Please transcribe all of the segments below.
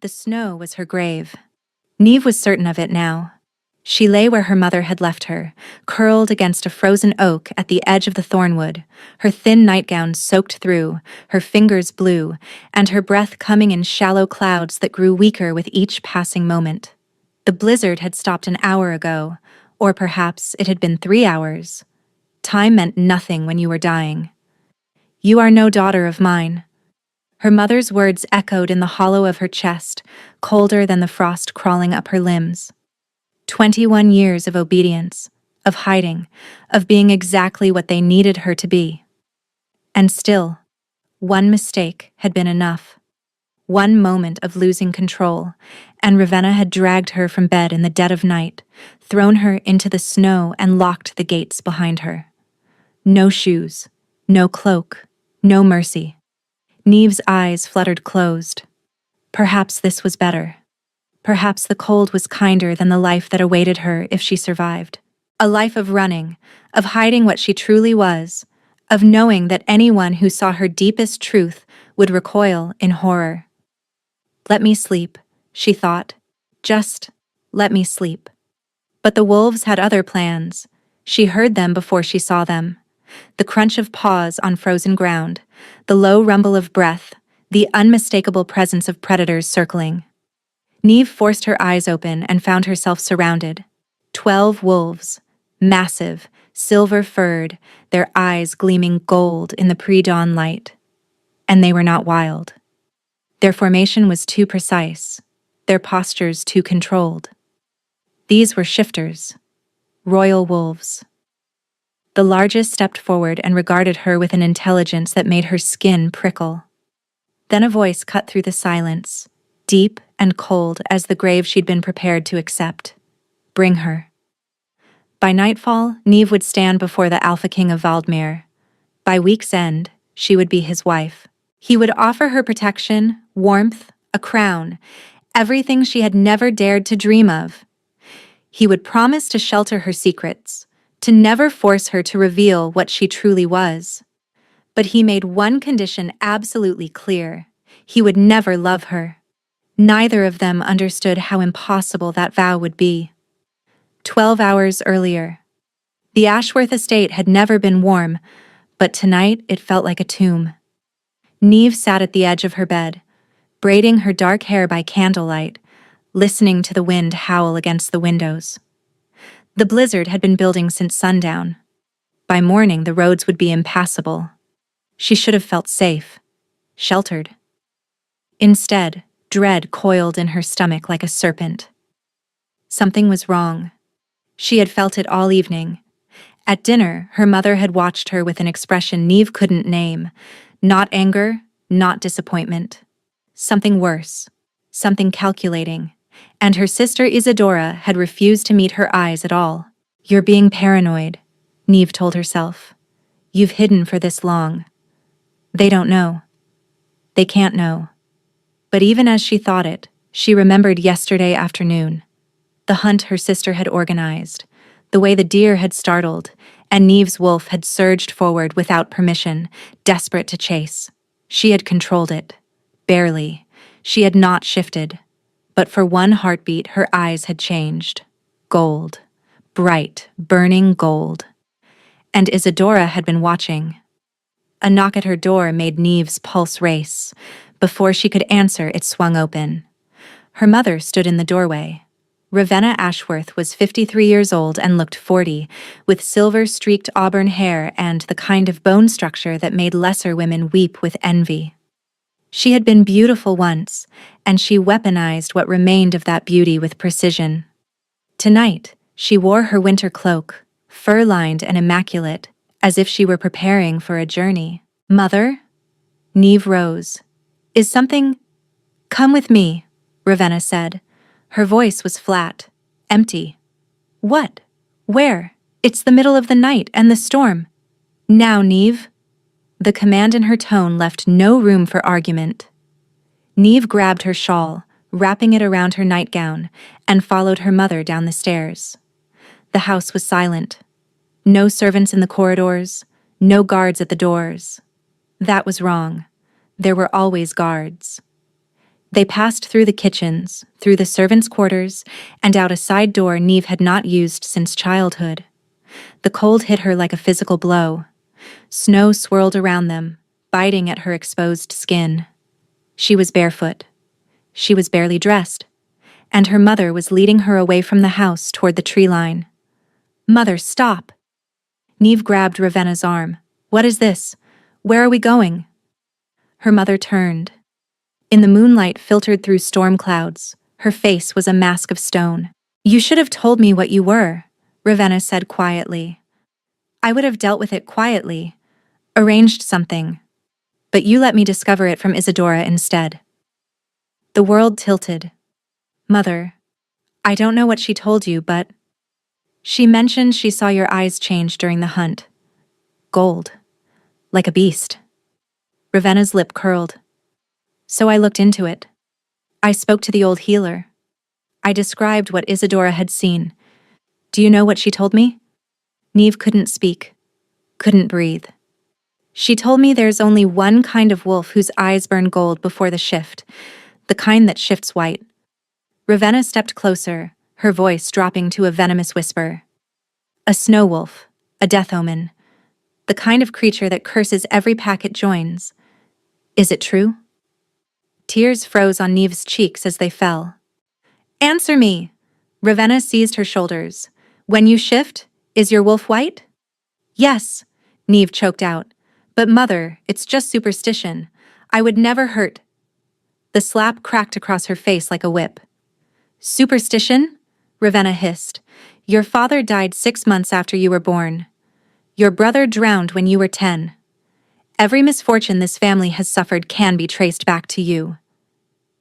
the snow was her grave. Neve was certain of it now. She lay where her mother had left her, curled against a frozen oak at the edge of the thornwood, her thin nightgown soaked through, her fingers blue, and her breath coming in shallow clouds that grew weaker with each passing moment. The blizzard had stopped an hour ago, or perhaps it had been 3 hours. Time meant nothing when you were dying. "You are no daughter of mine." Her mother's words echoed in the hollow of her chest, colder than the frost crawling up her limbs. 21 years of obedience, of hiding, of being exactly what they needed her to be. And still, one mistake had been enough. One moment of losing control, and Ravenna had dragged her from bed in the dead of night, thrown her into the snow and locked the gates behind her. No shoes, no cloak, no mercy. Neve's eyes fluttered closed. Perhaps this was better. Perhaps the cold was kinder than the life that awaited her if she survived. A life of running, of hiding what she truly was, of knowing that anyone who saw her deepest truth would recoil in horror. "Let me sleep," she thought. "Just let me sleep." But the wolves had other plans. She heard them before she saw them. The crunch of paws on frozen ground, the low rumble of breath, the unmistakable presence of predators circling. Neve forced her eyes open and found herself surrounded. 12 wolves, massive, silver-furred, their eyes gleaming gold in the pre-dawn light. And they were not wild. Their formation was too precise, their postures too controlled. These were shifters, royal wolves. The largest stepped forward and regarded her with an intelligence that made her skin prickle. Then a voice cut through the silence, deep and cold as the grave she'd been prepared to accept. "Bring her." By nightfall, Neve would stand before the Alpha King of Valdmere. By week's end, she would be his wife. He would offer her protection, warmth, a crown, everything she had never dared to dream of. He would promise to shelter her secrets, to never force her to reveal what she truly was. But he made one condition absolutely clear: he would never love her. Neither of them understood how impossible that vow would be. 12 hours earlier. The Ashworth estate had never been warm, but tonight it felt like a tomb. Neve sat at the edge of her bed, braiding her dark hair by candlelight, listening to the wind howl against the windows. The blizzard had been building since sundown. By morning, the roads would be impassable. She should have felt safe, sheltered. Instead, dread coiled in her stomach like a serpent. Something was wrong. She had felt it all evening. At dinner, her mother had watched her with an expression Neve couldn't name. Not anger, not disappointment. Something worse, something calculating. And her sister Isadora had refused to meet her eyes at all. "You're being paranoid," Neve told herself. "You've hidden for this long. They don't know. They can't know." But even as she thought it, she remembered yesterday afternoon. The hunt her sister had organized, the way the deer had startled, and Neve's wolf had surged forward without permission, desperate to chase. She had controlled it. Barely. She had not shifted. But for one heartbeat, her eyes had changed. Gold. Bright, burning gold. And Isadora had been watching. A knock at her door made Neve's pulse race. Before she could answer, it swung open. Her mother stood in the doorway. Ravenna Ashworth was 53 years old and looked 40, with silver-streaked auburn hair and the kind of bone structure that made lesser women weep with envy. She had been beautiful once, and she weaponized what remained of that beauty with precision. Tonight, she wore her winter cloak, fur-lined and immaculate, as if she were preparing for a journey. "Mother?" Neve rose. "Is something—" "Come with me," Ravenna said. Her voice was flat, empty. "What? Where? It's the middle of the night and the storm." "Now, Neve." The command in her tone left no room for argument. Neve grabbed her shawl, wrapping it around her nightgown, and followed her mother down the stairs. The house was silent. No servants in the corridors, no guards at the doors. That was wrong. There were always guards. They passed through the kitchens, through the servants' quarters, and out a side door Neve had not used since childhood. The cold hit her like a physical blow. Snow swirled around them, biting at her exposed skin. She was barefoot. She was barely dressed, and her mother was leading her away from the house toward the tree line. "Mother, stop!" Neve grabbed Ravenna's arm. "What is this? Where are we going?" Her mother turned. In the moonlight filtered through storm clouds, her face was a mask of stone. "You should have told me what you were," Ravenna said quietly. "I would have dealt with it quietly, arranged something. But you let me discover it from Isadora instead." The world tilted. "Mother, I don't know what she told you, but she mentioned she saw your eyes change during the hunt. Gold. Like a beast." Ravenna's lip curled. "So I looked into it. I spoke to the old healer. I described what Isadora had seen. Do you know what she told me?" Neve couldn't speak, couldn't breathe. "She told me there's only one kind of wolf whose eyes burn gold before the shift, the kind that shifts white." Ravenna stepped closer, her voice dropping to a venomous whisper. "A snow wolf, a death omen, the kind of creature that curses every pack it joins. Is it true?" Tears froze on Neve's cheeks as they fell. "Answer me!" Ravenna seized her shoulders. "When you shift, is your wolf white?" "Yes," Neve choked out. "But mother, it's just superstition. I would never hurt." The slap cracked across her face like a whip. "Superstition?" Ravenna hissed. "Your father died 6 months after you were born. Your brother drowned when you were 10. Every misfortune this family has suffered can be traced back to you."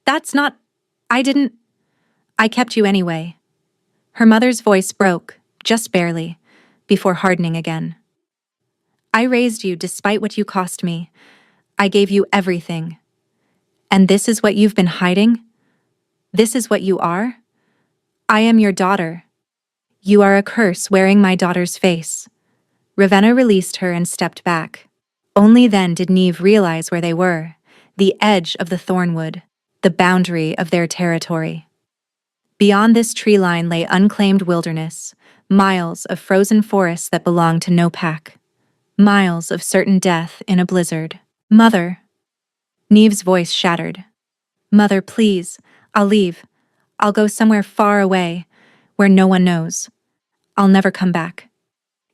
"That's not— I kept you anyway." Her mother's voice broke, just barely, before hardening again. "I raised you despite what you cost me. I gave you everything. And this is what you've been hiding? This is what you are? I am your daughter. You are a curse wearing my daughter's face." Ravenna released her and stepped back. Only then did Neve realize where they were, the edge of the thornwood, the boundary of their territory. Beyond this tree line lay unclaimed wilderness, miles of frozen forests that belonged to no pack, miles of certain death in a blizzard. "Mother." Neve's voice shattered. "Mother, please, I'll leave. I'll go somewhere far away, where no one knows. I'll never come back.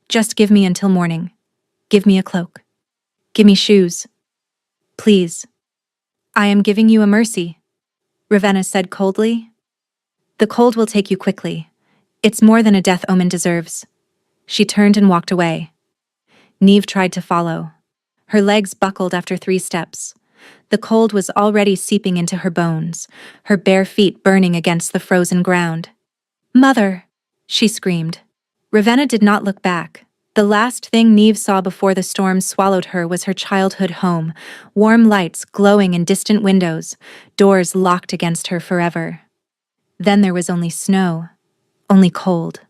Just give me until morning. Give me a cloak. Give me shoes. Please." "I am giving you a mercy," Ravenna said coldly. "The cold will take you quickly. It's more than a death omen deserves." She turned and walked away. Neve tried to follow. Her legs buckled after 3 steps. The cold was already seeping into her bones, her bare feet burning against the frozen ground. "Mother!" she screamed. Ravenna did not look back. The last thing Neve saw before the storm swallowed her was her childhood home, warm lights glowing in distant windows, doors locked against her forever. Then there was only snow, only cold,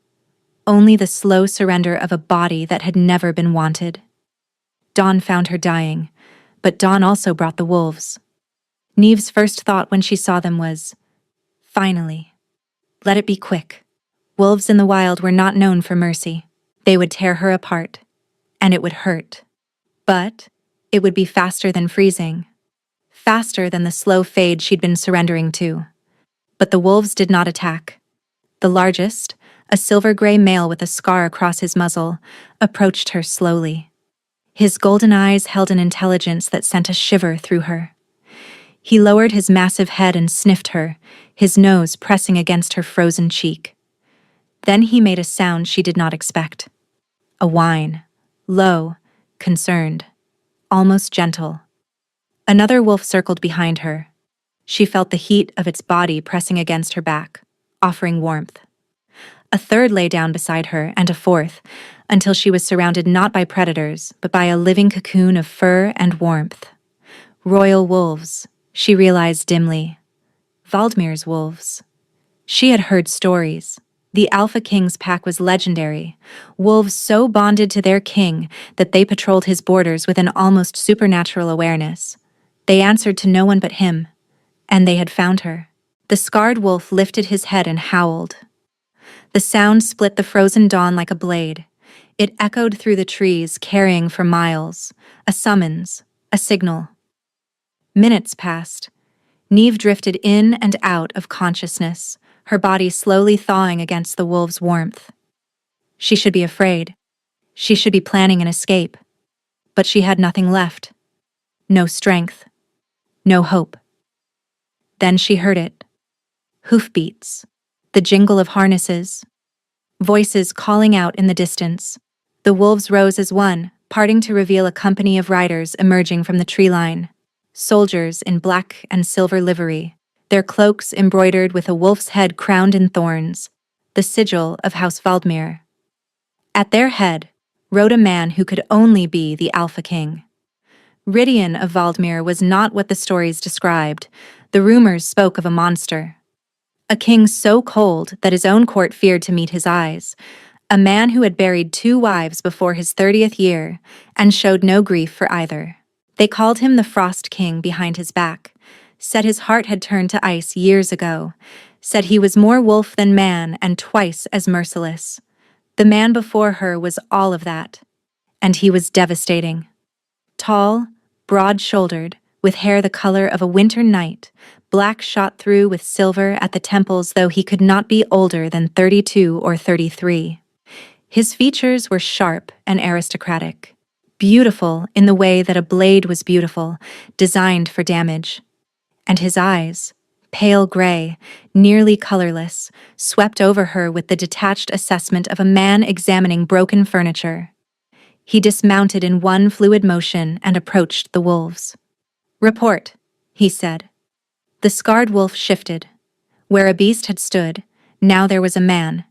only the slow surrender of a body that had never been wanted. Dawn found her dying, but dawn also brought the wolves. Neve's first thought when she saw them was, "Finally. Let it be quick." Wolves in the wild were not known for mercy. They would tear her apart, and it would hurt. But it would be faster than freezing, faster than the slow fade she'd been surrendering to. But the wolves did not attack. The largest, a silver-gray male with a scar across his muzzle, approached her slowly. His golden eyes held an intelligence that sent a shiver through her. He lowered his massive head and sniffed her, his nose pressing against her frozen cheek. Then he made a sound she did not expect. A whine, low, concerned, almost gentle. Another wolf circled behind her. She felt the heat of its body pressing against her back, offering warmth. A third lay down beside her, and a fourth, until she was surrounded not by predators, but by a living cocoon of fur and warmth. Royal wolves, she realized dimly. Valdmir's wolves. She had heard stories. The Alpha King's pack was legendary, wolves so bonded to their king that they patrolled his borders with an almost supernatural awareness. They answered to no one but him, And they had found her. The scarred wolf lifted his head and howled. The sound split the frozen dawn like a blade. It echoed through the trees, carrying for miles. A summons, a signal. Minutes passed. Neve drifted in and out of consciousness, her body slowly thawing against the wolf's warmth. She should be afraid. She should be planning an escape. But she had nothing left. No strength. No hope. Then she heard it. Hoofbeats. The jingle of harnesses. Voices calling out in the distance. The wolves rose as one, parting to reveal a company of riders emerging from the tree line. Soldiers in black and silver livery, their cloaks embroidered with a wolf's head crowned in thorns, the sigil of House Valdmir. At their head rode a man who could only be the Alpha King. Ridian of Valdmir was not what the stories described. The rumors spoke of a monster. A king so cold that his own court feared to meet his eyes. A man who had buried 2 wives before his 30th year and showed no grief for either. They called him the Frost King behind his back, said his heart had turned to ice years ago, said he was more wolf than man and twice as merciless. The man before her was all of that, and he was devastating. Tall, broad-shouldered, with hair the color of a winter night, black shot through with silver at the temples, though he could not be older than 32 or 33. His features were sharp and aristocratic, beautiful in the way that a blade was beautiful, designed for damage. And his eyes, pale gray, nearly colorless, swept over her with the detached assessment of a man examining broken furniture. He dismounted in one fluid motion and approached the wolves. "Report," he said. The scarred wolf shifted. Where a beast had stood, now there was a man,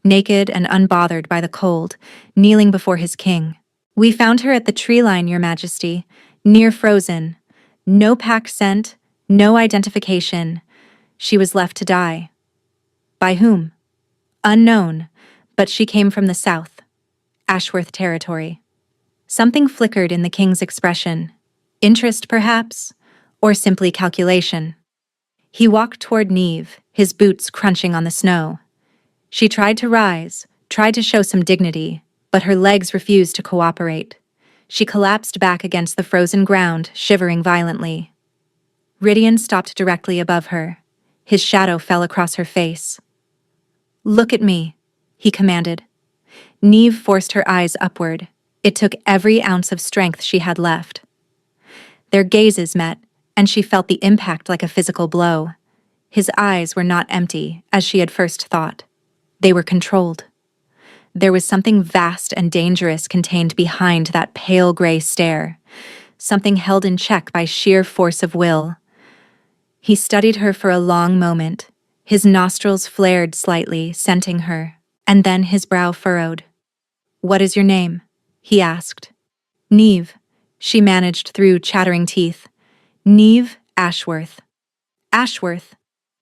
naked and unbothered by the cold, kneeling before his king. "We found her at the tree line, Your Majesty, near frozen. No pack scent, no identification. She was left to die." "By whom?" "Unknown, but she came from the south. Ashworth territory." Something flickered in the king's expression. Interest, perhaps, or simply calculation. He walked toward Neve, his boots crunching on the snow. She tried to rise, tried to show some dignity, but her legs refused to cooperate. She collapsed back against the frozen ground, shivering violently. Ridian stopped directly above her. His shadow fell across her face. "Look at me," he commanded. Neve forced her eyes upward. It took every ounce of strength she had left. Their gazes met, and she felt the impact like a physical blow. His eyes were not empty, as she had first thought. They were controlled. There was something vast and dangerous contained behind that pale gray stare, something held in check by sheer force of will. He studied her for a long moment. His nostrils flared slightly, scenting her, and then his brow furrowed. "What is your name?" he asked. "Neve," she managed through chattering teeth. "Neve Ashworth." "Ashworth."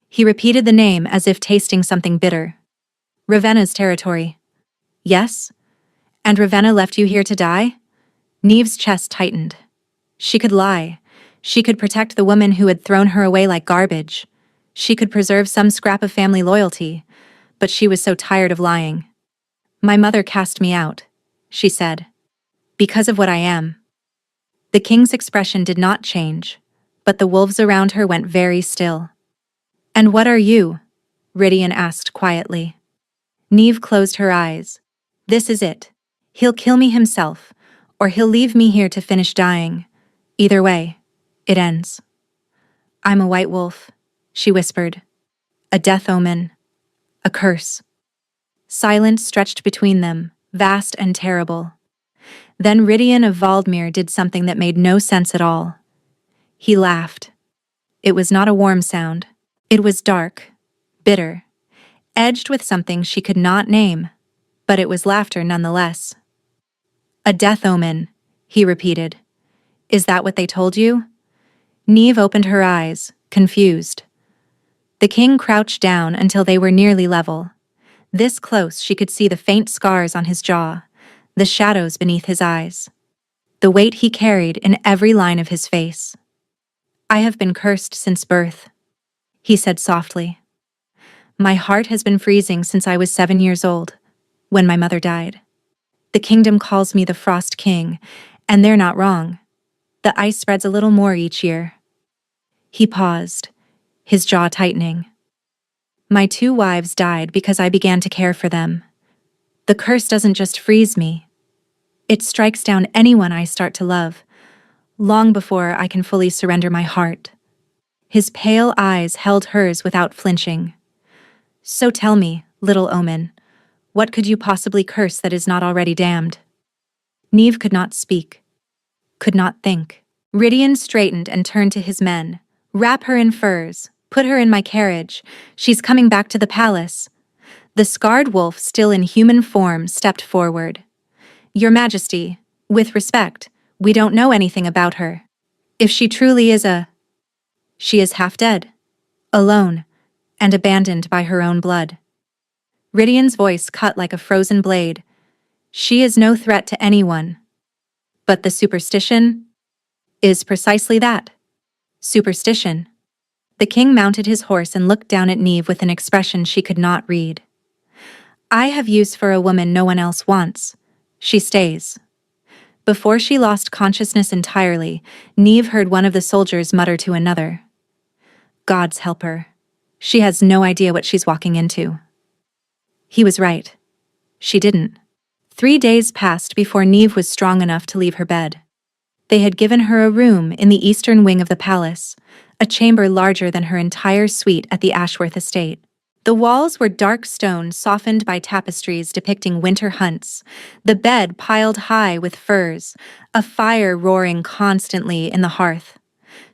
He repeated the name as if tasting something bitter. "Ravenna's territory." "Yes? And Ravenna left you here to die?" Neve's chest tightened. She could lie. She could protect the woman who had thrown her away like garbage. She could preserve some scrap of family loyalty, but she was so tired of lying. "My mother cast me out," she said, "because of what I am." The king's expression did not change, but the wolves around her went very still. "And what are you?" Ridian asked quietly. Neve closed her eyes. "This is it. He'll kill me himself, or he'll leave me here to finish dying. Either way, it ends." "I'm a white wolf," she whispered. "A death omen. A curse." Silence stretched between them, vast and terrible. Then Ridian of Valdmir did something that made no sense at all. He laughed. It was not a warm sound. It was dark, bitter, edged with something she could not name, but it was laughter nonetheless. "A death omen," he repeated. "Is that what they told you?" Neve opened her eyes, confused. The king crouched down until they were nearly level. This close she could see the faint scars on his jaw, the shadows beneath his eyes, the weight he carried in every line of his face. "I have been cursed since birth," he said softly. My heart has been freezing since I was 7 years old, when my mother died. The kingdom calls me the Frost King, and they're not wrong. The ice spreads a little more each year. He paused, his jaw tightening. My 2 wives died because I began to care for them. The curse doesn't just freeze me. It strikes down anyone I start to love, long before I can fully surrender my heart. His pale eyes held hers without flinching. So tell me, little omen, what could you possibly curse that is not already damned? Neve could not speak, could not think. Rydian straightened and turned to his men. Wrap her in furs, put her in my carriage. She's coming back to the palace. The scarred wolf, still in human form, stepped forward. Your Majesty, with respect, we don't know anything about her. If she truly is she is half dead, alone, and abandoned by her own blood. Rydian's voice cut like a frozen blade. She is no threat to anyone. But the superstition is precisely that. Superstition. The king mounted his horse and looked down at Neve with an expression she could not read. I have use for a woman no one else wants. She stays. Before she lost consciousness entirely, Neve heard one of the soldiers mutter to another. God's help her. She has no idea what she's walking into. He was right. She didn't. 3 days passed before Neve was strong enough to leave her bed. They had given her a room in the eastern wing of the palace, a chamber larger than her entire suite at the Ashworth estate. The walls were dark stone softened by tapestries depicting winter hunts, the bed piled high with furs, a fire roaring constantly in the hearth.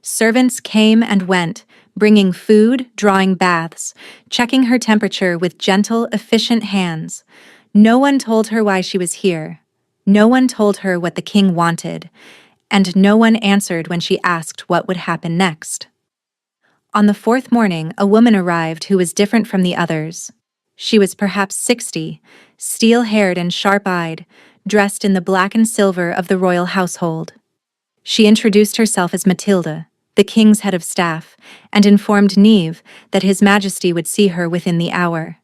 Servants came and went, bringing food, drawing baths, checking her temperature with gentle, efficient hands. No one told her why she was here. No one told her what the king wanted, and no one answered when she asked what would happen next. On the 4th morning, a woman arrived who was different from the others. She was perhaps 60, steel-haired and sharp-eyed, dressed in the black and silver of the royal household. She introduced herself as Matilda, the king's head of staff, and informed Neve that His Majesty would see her within the hour.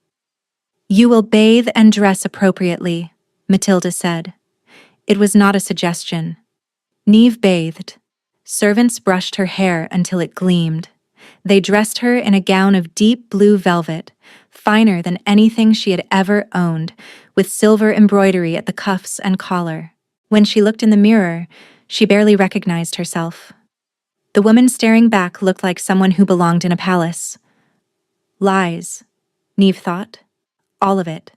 You will bathe and dress appropriately, Matilda said. It was not a suggestion. Neve bathed. Servants brushed her hair until it gleamed. They dressed her in a gown of deep blue velvet, finer than anything she had ever owned, with silver embroidery at the cuffs and collar. When she looked in the mirror, she barely recognized herself. The woman staring back looked like someone who belonged in a palace. Lies, Neve thought. All of it.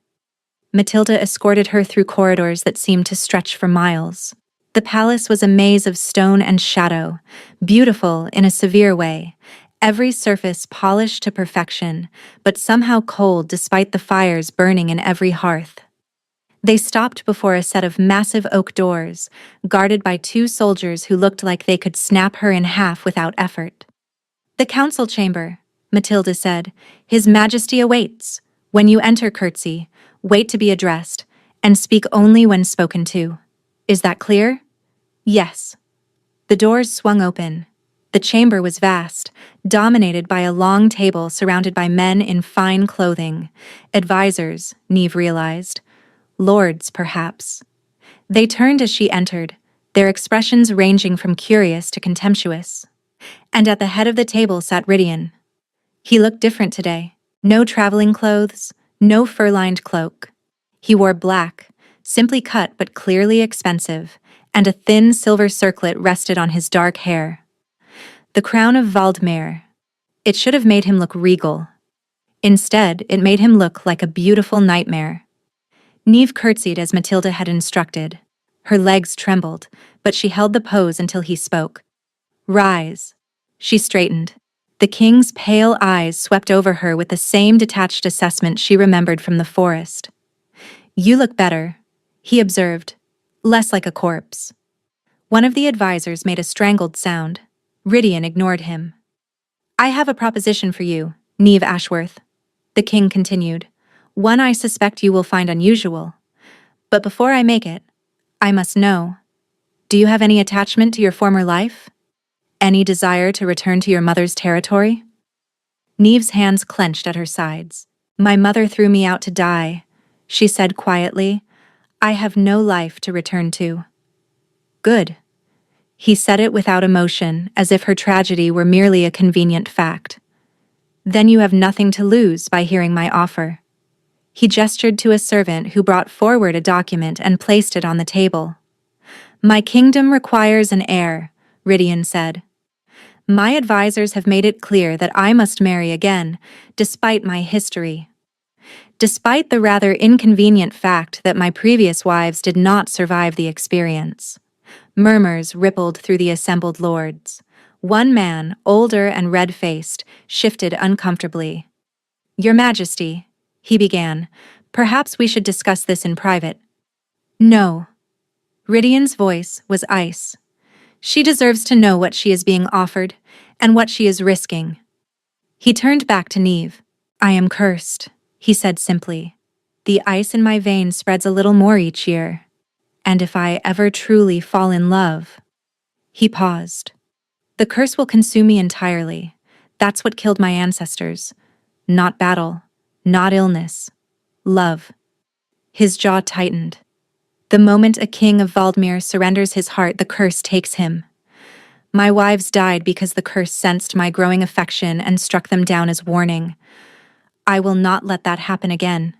Matilda escorted her through corridors that seemed to stretch for miles. The palace was a maze of stone and shadow, beautiful in a severe way, every surface polished to perfection, but somehow cold despite the fires burning in every hearth. They stopped before a set of massive oak doors, guarded by 2 soldiers who looked like they could snap her in half without effort. The council chamber, Matilda said. His Majesty awaits. When you enter, curtsy, wait to be addressed, and speak only when spoken to. Is that clear? Yes. The doors swung open. The chamber was vast, dominated by a long table surrounded by men in fine clothing. Advisors, Neve realized. Lords, perhaps. They turned as she entered, their expressions ranging from curious to contemptuous. And at the head of the table sat Rydian. He looked different today. No traveling clothes, no fur-lined cloak. He wore black, simply cut but clearly expensive, and a thin silver circlet rested on his dark hair. The crown of Valdemar. It should have made him look regal. Instead, it made him look like a beautiful nightmare. Neve curtsied as Matilda had instructed. Her legs trembled, but she held the pose until he spoke. Rise. She straightened. The king's pale eyes swept over her with the same detached assessment she remembered from the forest. You look better, he observed, less like a corpse. One of the advisors made a strangled sound. Rydian ignored him. I have a proposition for you, Neve Ashworth, the king continued. One I suspect you will find unusual. But before I make it, I must know. Do you have any attachment to your former life? Any desire to return to your mother's territory? Neve's hands clenched at her sides. My mother threw me out to die, she said quietly. I have no life to return to. Good. He said it without emotion, as if her tragedy were merely a convenient fact. Then you have nothing to lose by hearing my offer. He gestured to a servant who brought forward a document and placed it on the table. My kingdom requires an heir, Rydian said. My advisors have made it clear that I must marry again, despite my history. Despite the rather inconvenient fact that my previous wives did not survive the experience. Murmurs rippled through the assembled lords. One man, older and red-faced, shifted uncomfortably. Your Majesty, he began, perhaps we should discuss this in private. No. Rydian's voice was ice. She deserves to know what she is being offered, and what she is risking. He turned back to Neve. I am cursed, he said simply. The ice in my veins spreads a little more each year. And if I ever truly fall in love... He paused. The curse will consume me entirely. That's what killed my ancestors. Not battle, not illness. Love. His jaw tightened. The moment a king of Valdmir surrenders his heart, the curse takes him. My wives died because the curse sensed my growing affection and struck them down as warning. I will not let that happen again.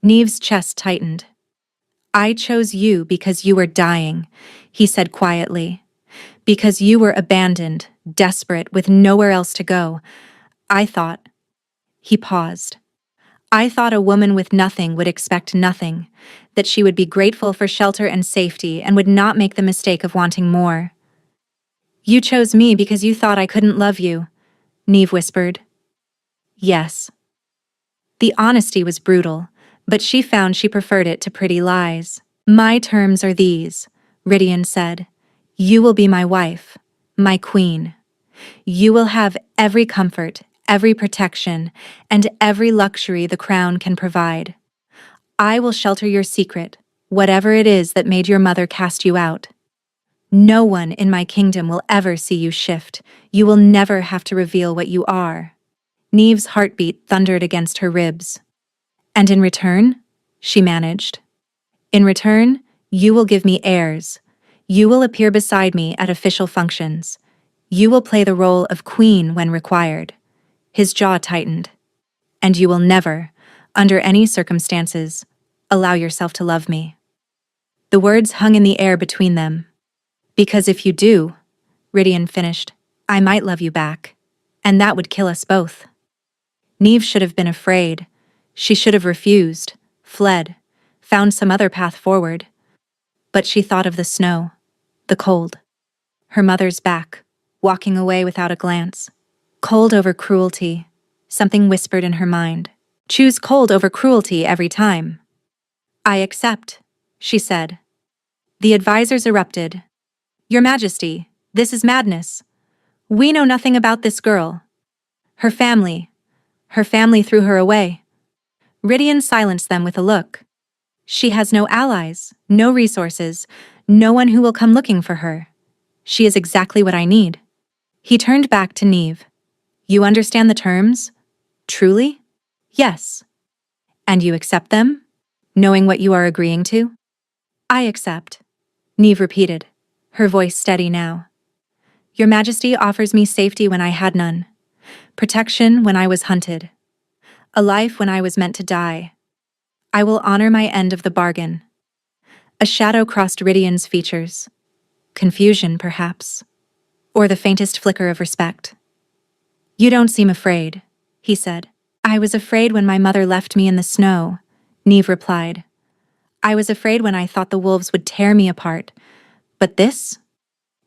Neve's chest tightened. I chose you because you were dying, he said quietly. Because you were abandoned, desperate, with nowhere else to go. I thought... He paused. I thought a woman with nothing would expect nothing, that she would be grateful for shelter and safety and would not make the mistake of wanting more. You chose me because you thought I couldn't love you, Neve whispered. Yes. The honesty was brutal, but she found she preferred it to pretty lies. My terms are these, Rydian said. You will be my wife, my queen. You will have every comfort, every protection, and every luxury the crown can provide. I will shelter your secret, whatever it is that made your mother cast you out. No one in my kingdom will ever see you shift. You will never have to reveal what you are. Neve's heartbeat thundered against her ribs. And in return, she managed. In return, you will give me heirs. You will appear beside me at official functions. You will play the role of queen when required. His jaw tightened. And you will never, under any circumstances, allow yourself to love me. The words hung in the air between them. Because if you do, Rydian finished, I might love you back. And that would kill us both. Neve should have been afraid. She should have refused, fled, found some other path forward. But she thought of the snow, the cold. Her mother's back, walking away without a glance. Cold over cruelty, something whispered in her mind. Choose cold over cruelty every time. I accept, she said. The advisors erupted. Your Majesty, this is madness. We know nothing about this girl. Her family threw her away. Rydian silenced them with a look. She has no allies, no resources, no one who will come looking for her. She is exactly what I need. He turned back to Neve. You understand the terms? Truly? Yes. And you accept them? Knowing what you are agreeing to? I accept, Neve repeated, her voice steady now. Your Majesty offers me safety when I had none, protection when I was hunted, a life when I was meant to die. I will honor my end of the bargain. A shadow crossed Rydian's features. Confusion, perhaps, or the faintest flicker of respect. You don't seem afraid, he said. I was afraid when my mother left me in the snow, Neve replied. I was afraid when I thought the wolves would tear me apart. But this?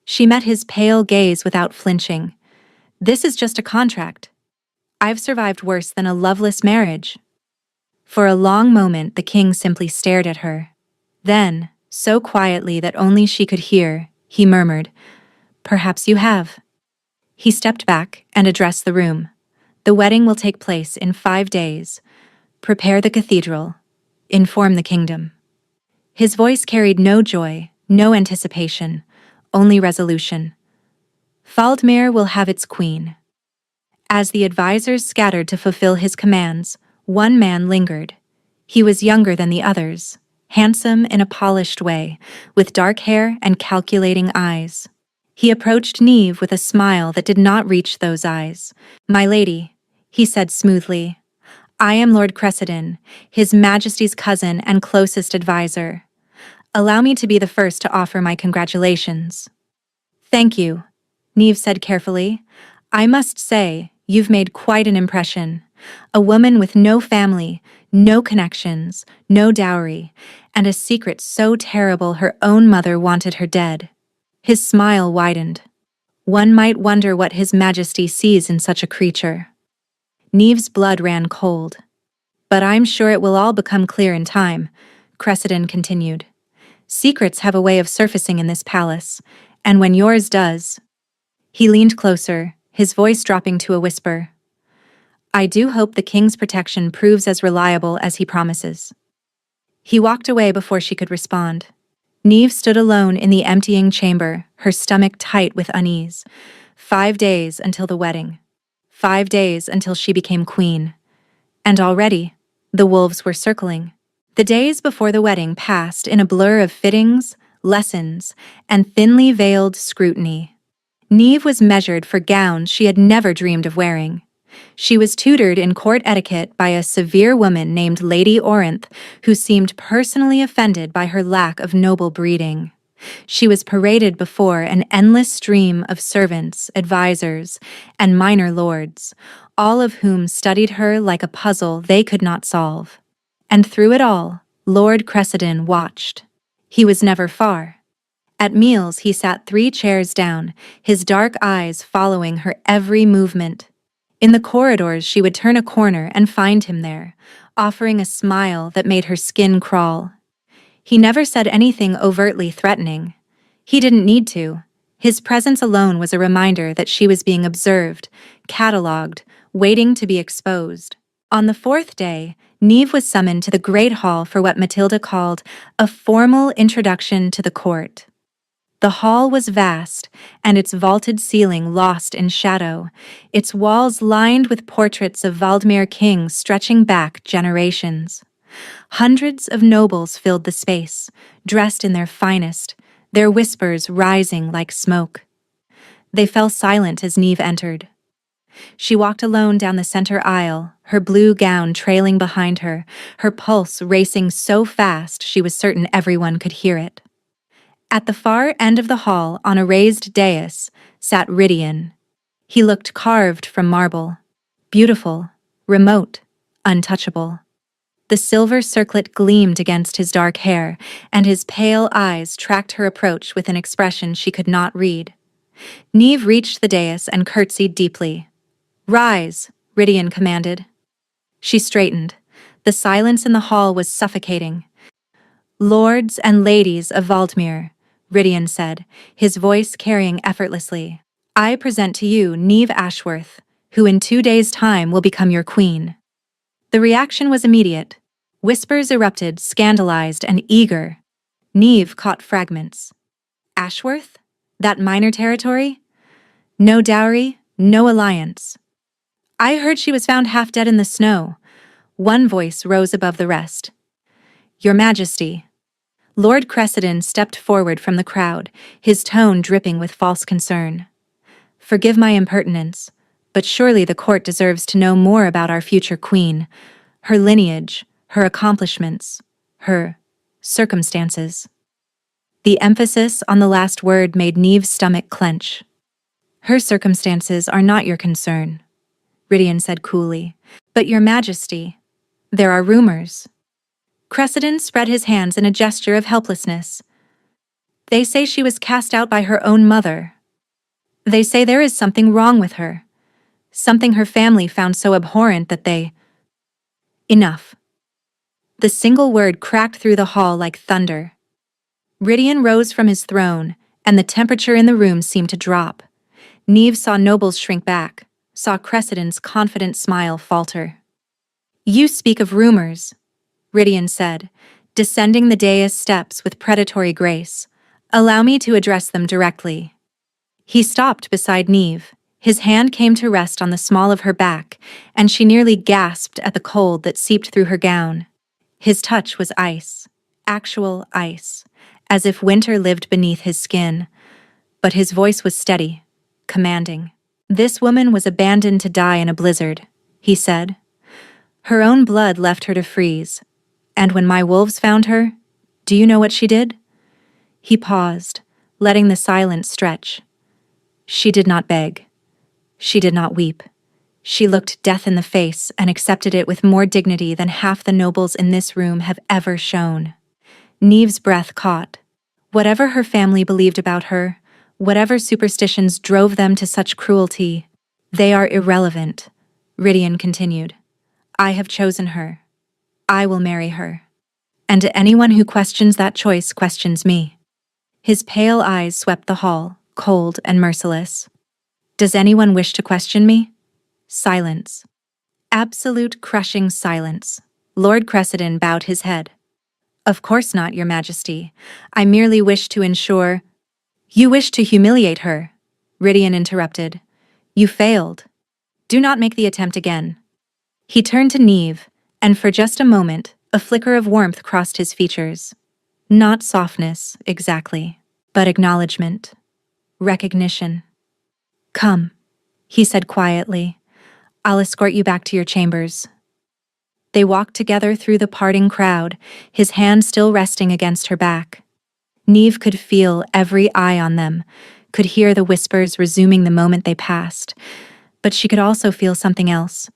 She met his pale gaze without flinching. This is just a contract. I've survived worse than a loveless marriage. For a long moment, the king simply stared at her. Then, so quietly that only she could hear, he murmured, Perhaps you have. He stepped back and addressed the room. The wedding will take place in 5 days. Prepare the cathedral. Inform the kingdom. His voice carried no joy, no anticipation, only resolution. Valdmir will have its queen. As the advisors scattered to fulfill his commands, one man lingered. He was younger than the others, handsome in a polished way, with dark hair and calculating eyes. He approached Neve with a smile that did not reach those eyes. "My lady," he said smoothly, "I am Lord Cressiden, His Majesty's cousin and closest advisor. Allow me to be the first to offer my congratulations." "Thank you," Neve said carefully. "I must say, you've made quite an impression. A woman with no family, no connections, no dowry, and a secret so terrible her own mother wanted her dead." His smile widened. "One might wonder what His Majesty sees in such a creature." Neve's blood ran cold. "But I'm sure it will all become clear in time," Cressiden continued. "Secrets have a way of surfacing in this palace, and when yours does—" He leaned closer, his voice dropping to a whisper. "I do hope the king's protection proves as reliable as he promises." He walked away before she could respond. Neve stood alone in the emptying chamber, her stomach tight with unease. 5 days until the wedding. 5 days until she became queen. And already, the wolves were circling. The days before the wedding passed in a blur of fittings, lessons, and thinly veiled scrutiny. Neve was measured for gowns she had never dreamed of wearing. She was tutored in court etiquette by a severe woman named Lady Orinth, who seemed personally offended by her lack of noble breeding. She was paraded before an endless stream of servants, advisors, and minor lords, all of whom studied her like a puzzle they could not solve. And through it all, Lord Cressiden watched. He was never far. At meals he sat 3 chairs down, his dark eyes following her every movement. In the corridors she would turn a corner and find him there, offering a smile that made her skin crawl. He never said anything overtly threatening. He didn't need to. His presence alone was a reminder that she was being observed, catalogued, waiting to be exposed. On the 4th day, Neve was summoned to the Great Hall for what Matilda called a formal introduction to the court. The hall was vast, and its vaulted ceiling lost in shadow, its walls lined with portraits of Valdemar kings stretching back generations. Hundreds of nobles filled the space, dressed in their finest, their whispers rising like smoke. They fell silent as Neve entered. She walked alone down the center aisle, her blue gown trailing behind her, her pulse racing so fast she was certain everyone could hear it. At the far end of the hall, on a raised dais, sat Rydian. He looked carved from marble, beautiful, remote, untouchable. The silver circlet gleamed against his dark hair, and his pale eyes tracked her approach with an expression she could not read. Neve reached the dais and curtsied deeply. "Rise," Rydian commanded. She straightened. The silence in the hall was suffocating. "Lords and ladies of Valdemar," Rydian said, his voice carrying effortlessly, "I present to you Neve Ashworth, who in 2 days' time will become your queen." The reaction was immediate. Whispers erupted, scandalized and eager. Neve caught fragments. Ashworth? That minor territory? No dowry, no alliance. "I heard she was found half dead in the snow." One voice rose above the rest. "Your Majesty." Lord Cressiden stepped forward from the crowd, his tone dripping with false concern. "Forgive my impertinence, but surely the court deserves to know more about our future queen, her lineage, her accomplishments, her circumstances." The emphasis on the last word made Neve's stomach clench. "Her circumstances are not your concern," Rydian said coolly. "But your Majesty, there are rumors." Cressiden spread his hands in a gesture of helplessness. "They say she was cast out by her own mother. They say there is something wrong with her, something her family found so abhorrent that they—" Enough. The single word cracked through the hall like thunder. Rydian rose from his throne, and the temperature in the room seemed to drop. Neve saw nobles shrink back, saw Cressiden's confident smile falter. "You speak of rumors," Rydian said, descending the dais steps with predatory grace. "Allow me to address them directly." He stopped beside Neve, His hand came to rest on the small of her back, and she nearly gasped at the cold that seeped through her gown. His touch was ice, actual ice, as if winter lived beneath his skin. But his voice was steady, commanding. "This woman was abandoned to die in a blizzard," he said. "Her own blood left her to freeze. And when my wolves found her, do you know what she did?" He paused, letting the silence stretch. She did not beg. She did not weep. She looked death in the face and accepted it with more dignity than half the nobles in this room have ever shown. Neve's breath caught. Whatever her family believed about her, whatever superstitions drove them to such cruelty, they are irrelevant, Rydian continued. I have chosen her. I will marry her. And anyone who questions that choice questions me. His pale eyes swept the hall, cold and merciless. Does anyone wish to question me? Silence. Absolute crushing silence. Lord Cressiden bowed his head. Of course not, Your Majesty. I merely wish to ensure— You wish to humiliate her, Rydian interrupted. You failed. Do not make the attempt again. He turned to Neve, and for just a moment, a flicker of warmth crossed his features. Not softness, exactly, but acknowledgement. Recognition. Come, he said quietly. I'll escort you back to your chambers. They walked together through the parting crowd, his hand still resting against her back. Neve could feel every eye on them, could hear the whispers resuming the moment they passed, but she could also feel something else.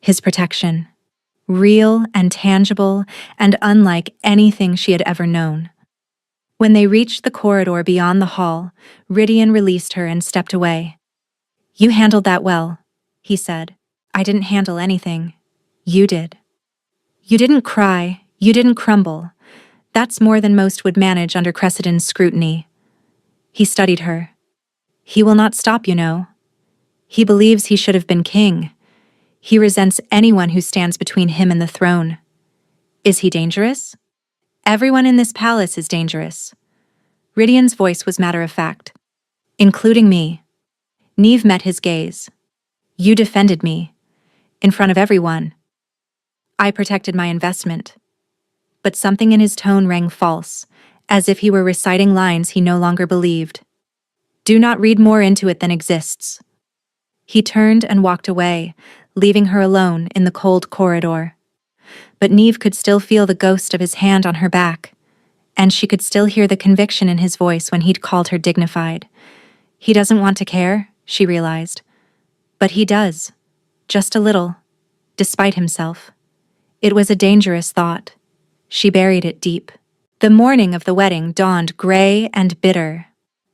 His protection. Real and tangible and unlike anything she had ever known. When they reached the corridor beyond the hall, Rydian released her and stepped away. You handled that well, he said. I didn't handle anything. You did. You didn't cry, you didn't crumble. That's more than most would manage under Cressiden's scrutiny. He studied her. He will not stop, you know. He believes he should have been king. He resents anyone who stands between him and the throne. Is he dangerous? Everyone in this palace is dangerous. Rydian's voice was matter-of-fact. Including me. Neve met his gaze. You defended me. In front of everyone. I protected my investment. But something in his tone rang false, as if he were reciting lines he no longer believed. Do not read more into it than exists. He turned and walked away, leaving her alone in the cold corridor. But Neve could still feel the ghost of his hand on her back, and she could still hear the conviction in his voice when he'd called her dignified. He doesn't want to care, she realized. But he does. Just a little. Despite himself. It was a dangerous thought. She buried it deep. The morning of the wedding dawned gray and bitter.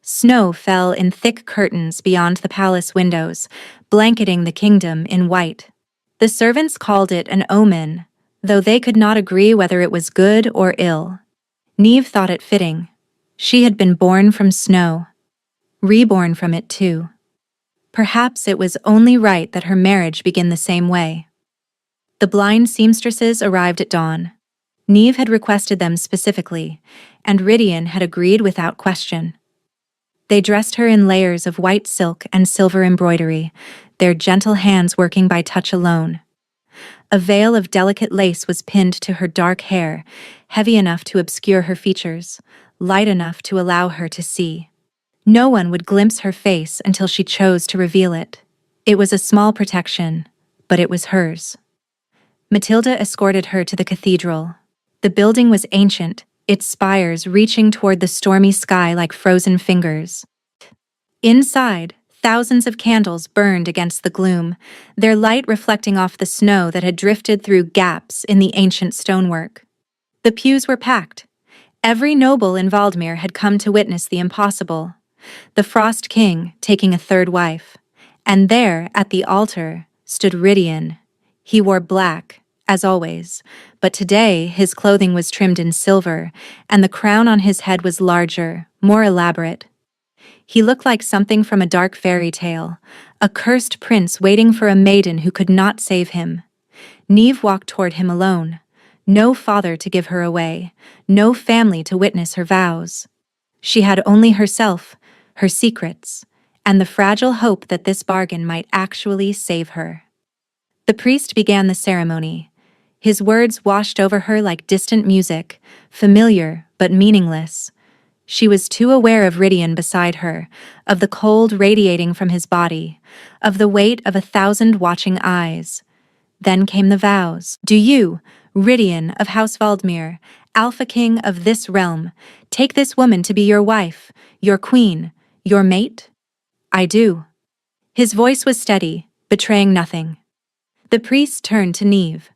Snow fell in thick curtains beyond the palace windows, blanketing the kingdom in white. The servants called it an omen, though they could not agree whether it was good or ill. Neve thought it fitting. She had been born from snow. Reborn from it too. Perhaps it was only right that her marriage begin the same way. The blind seamstresses arrived at dawn. Neve had requested them specifically, and Rydian had agreed without question. They dressed her in layers of white silk and silver embroidery, their gentle hands working by touch alone. A veil of delicate lace was pinned to her dark hair, heavy enough to obscure her features, light enough to allow her to see. No one would glimpse her face until she chose to reveal it. It was a small protection, but it was hers. Matilda escorted her to the cathedral. The building was ancient, its spires reaching toward the stormy sky like frozen fingers. Inside, thousands of candles burned against the gloom, their light reflecting off the snow that had drifted through gaps in the ancient stonework. The pews were packed. Every noble in Valdemir had come to witness the impossible. The Frost King taking a third wife. And there, at the altar, stood Rydian. He wore black, as always, but today his clothing was trimmed in silver, and the crown on his head was larger, more elaborate. He looked like something from a dark fairy tale, a cursed prince waiting for a maiden who could not save him. Neve walked toward him alone. No father to give her away, no family to witness her vows. She had only herself, her secrets, and the fragile hope that this bargain might actually save her. The priest began the ceremony. His words washed over her like distant music, familiar but meaningless. She was too aware of Rydian beside her, of the cold radiating from his body, of the weight of 1,000 watching eyes. Then came the vows. Do you, Rydian of House Valdemir, Alpha King of this realm, take this woman to be your wife, your queen, your mate? I do. His voice was steady, betraying nothing. The priest turned to Neve.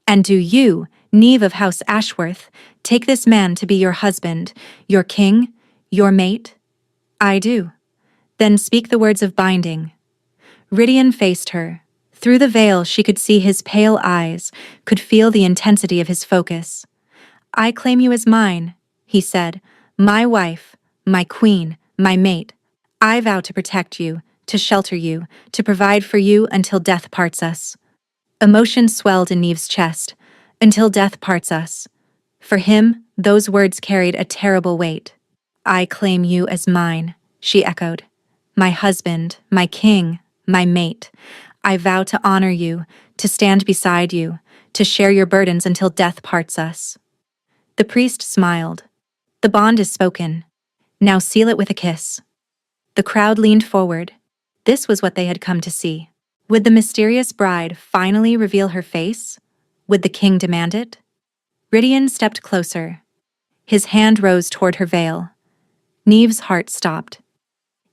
And do you, Neve of House Ashworth, take this man to be your husband, your king, your mate? I do. Then speak the words of binding. Rydian faced her. Through the veil she could see his pale eyes, could feel the intensity of his focus. I claim you as mine, he said, my wife, my queen, my mate. I vow to protect you, to shelter you, to provide for you until death parts us. Emotion swelled in Neve's chest. Until death parts us. For him, those words carried a terrible weight. I claim you as mine, she echoed. My husband, my king, my mate. I vow to honor you, to stand beside you, to share your burdens until death parts us. The priest smiled. The bond is spoken. Now seal it with a kiss. The crowd leaned forward. This was what they had come to see. Would the mysterious bride finally reveal her face? Would the king demand it? Rydian stepped closer. His hand rose toward her veil. Neve's heart stopped.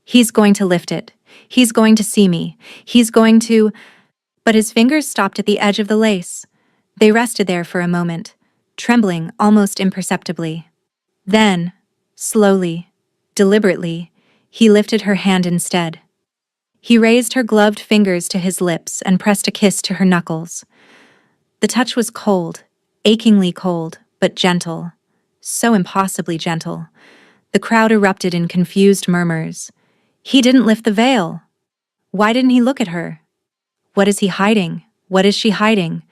He's going to lift it. He's going to see me. He's going to... But his fingers stopped at the edge of the lace. They rested there for a moment, trembling almost imperceptibly. Then, slowly, deliberately, he lifted her hand instead. He raised her gloved fingers to his lips and pressed a kiss to her knuckles. The touch was cold, achingly cold, but gentle. So impossibly gentle. The crowd erupted in confused murmurs. He didn't lift the veil. Why didn't he look at her? What is he hiding? What is she hiding?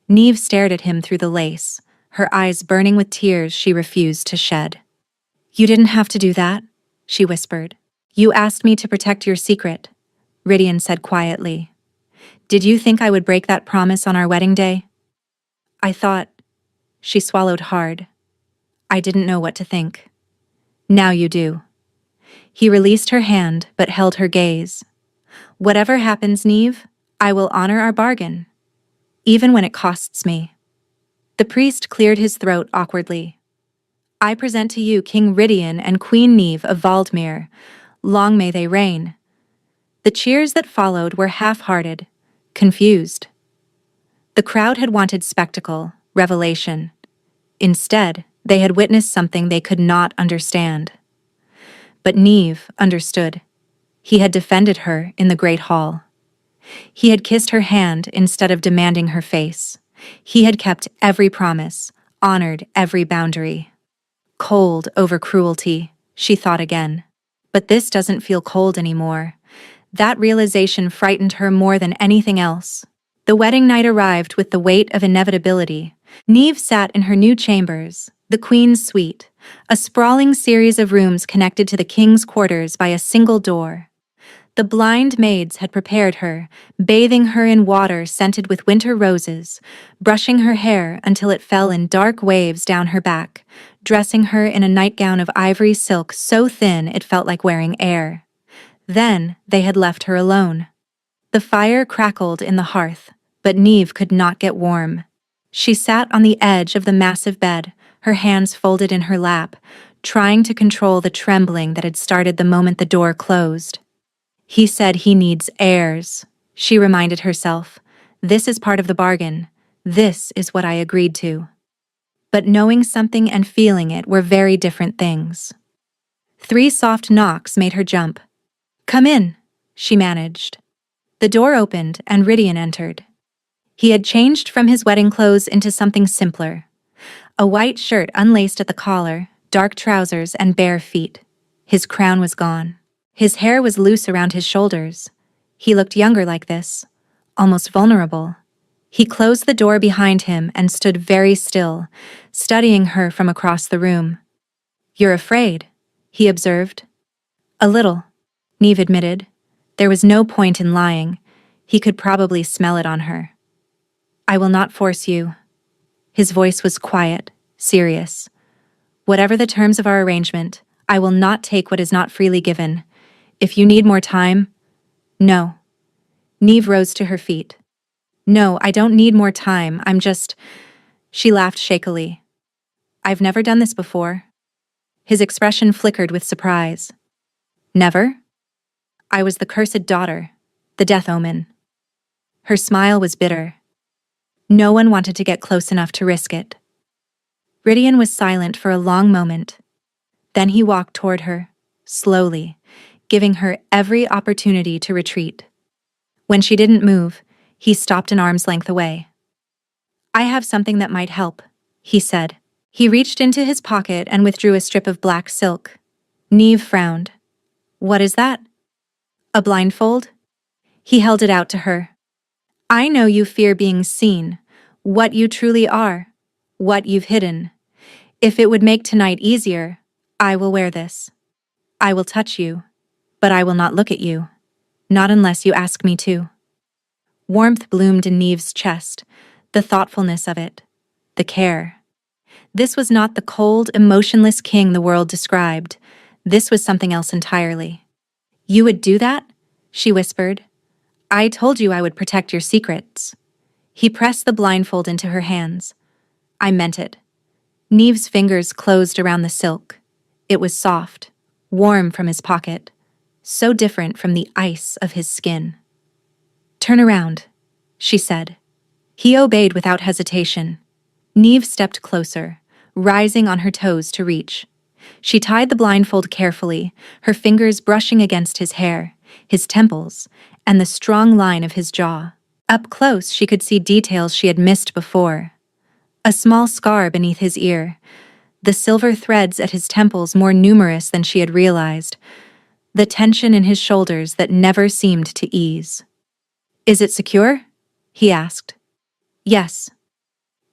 Neve stared at him through the lace, her eyes burning with tears she refused to shed. You didn't have to do that, she whispered. You asked me to protect your secret, Rydian said quietly. Did you think I would break that promise on our wedding day? I thought... She swallowed hard. I didn't know what to think. Now you do. He released her hand but held her gaze. Whatever happens, Neve, I will honor our bargain. Even when it costs me. The priest cleared his throat awkwardly. I present to you King Rydian and Queen Neve of Valdemir. Long may they reign. The cheers that followed were half-hearted, confused. The crowd had wanted spectacle, revelation. Instead, they had witnessed something they could not understand. But Neve understood. He had defended her in the Great Hall. He had kissed her hand instead of demanding her face. He had kept every promise, honored every boundary. Cold over cruelty, she thought again. But this doesn't feel cold anymore. That realization frightened her more than anything else. The wedding night arrived with the weight of inevitability. Neve sat in her new chambers, the Queen's suite, a sprawling series of rooms connected to the king's quarters by a single door. The blind maids had prepared her, bathing her in water scented with winter roses, brushing her hair until it fell in dark waves down her back, dressing her in a nightgown of ivory silk so thin it felt like wearing air. Then they had left her alone. The fire crackled in the hearth, but Neve could not get warm. She sat on the edge of the massive bed, her hands folded in her lap, trying to control the trembling that had started the moment the door closed. He said he needs heirs, she reminded herself. This is part of the bargain. This is what I agreed to. But knowing something and feeling it were very different things. 3 soft knocks made her jump. Come in, she managed. The door opened and Rydian entered. He had changed from his wedding clothes into something simpler. A white shirt unlaced at the collar, dark trousers, and bare feet. His crown was gone. His hair was loose around his shoulders. He looked younger like this, almost vulnerable. He closed the door behind him and stood very still, studying her from across the room. You're afraid, he observed. A little. Neve admitted. There was no point in lying. He could probably smell it on her. I will not force you. His voice was quiet, serious. Whatever the terms of our arrangement, I will not take what is not freely given. If you need more time, no. Neve rose to her feet. No, I don't need more time, I'm just… She laughed shakily. I've never done this before. His expression flickered with surprise. Never? I was the cursed daughter, the death omen. Her smile was bitter. No one wanted to get close enough to risk it. Rydian was silent for a long moment. Then he walked toward her, slowly, giving her every opportunity to retreat. When she didn't move, he stopped an arm's length away. I have something that might help, he said. He reached into his pocket and withdrew a strip of black silk. Neve frowned. What is that? A blindfold? He held it out to her. I know you fear being seen, what you truly are, what you've hidden. If it would make tonight easier, I will wear this. I will touch you, but I will not look at you. Not unless you ask me to. Warmth bloomed in Neve's chest, the thoughtfulness of it, the care. This was not the cold, emotionless king the world described. This was something else entirely. You would do that? She whispered. I told you I would protect your secrets. He pressed the blindfold into her hands. I meant it. Neve's fingers closed around the silk. It was soft, warm from his pocket, so different from the ice of his skin. Turn around, she said. He obeyed without hesitation. Neve stepped closer, rising on her toes to reach. She tied the blindfold carefully, her fingers brushing against his hair, his temples, and the strong line of his jaw. Up close, she could see details she had missed before. A small scar beneath his ear, the silver threads at his temples more numerous than she had realized, the tension in his shoulders that never seemed to ease. Is it secure? He asked. Yes.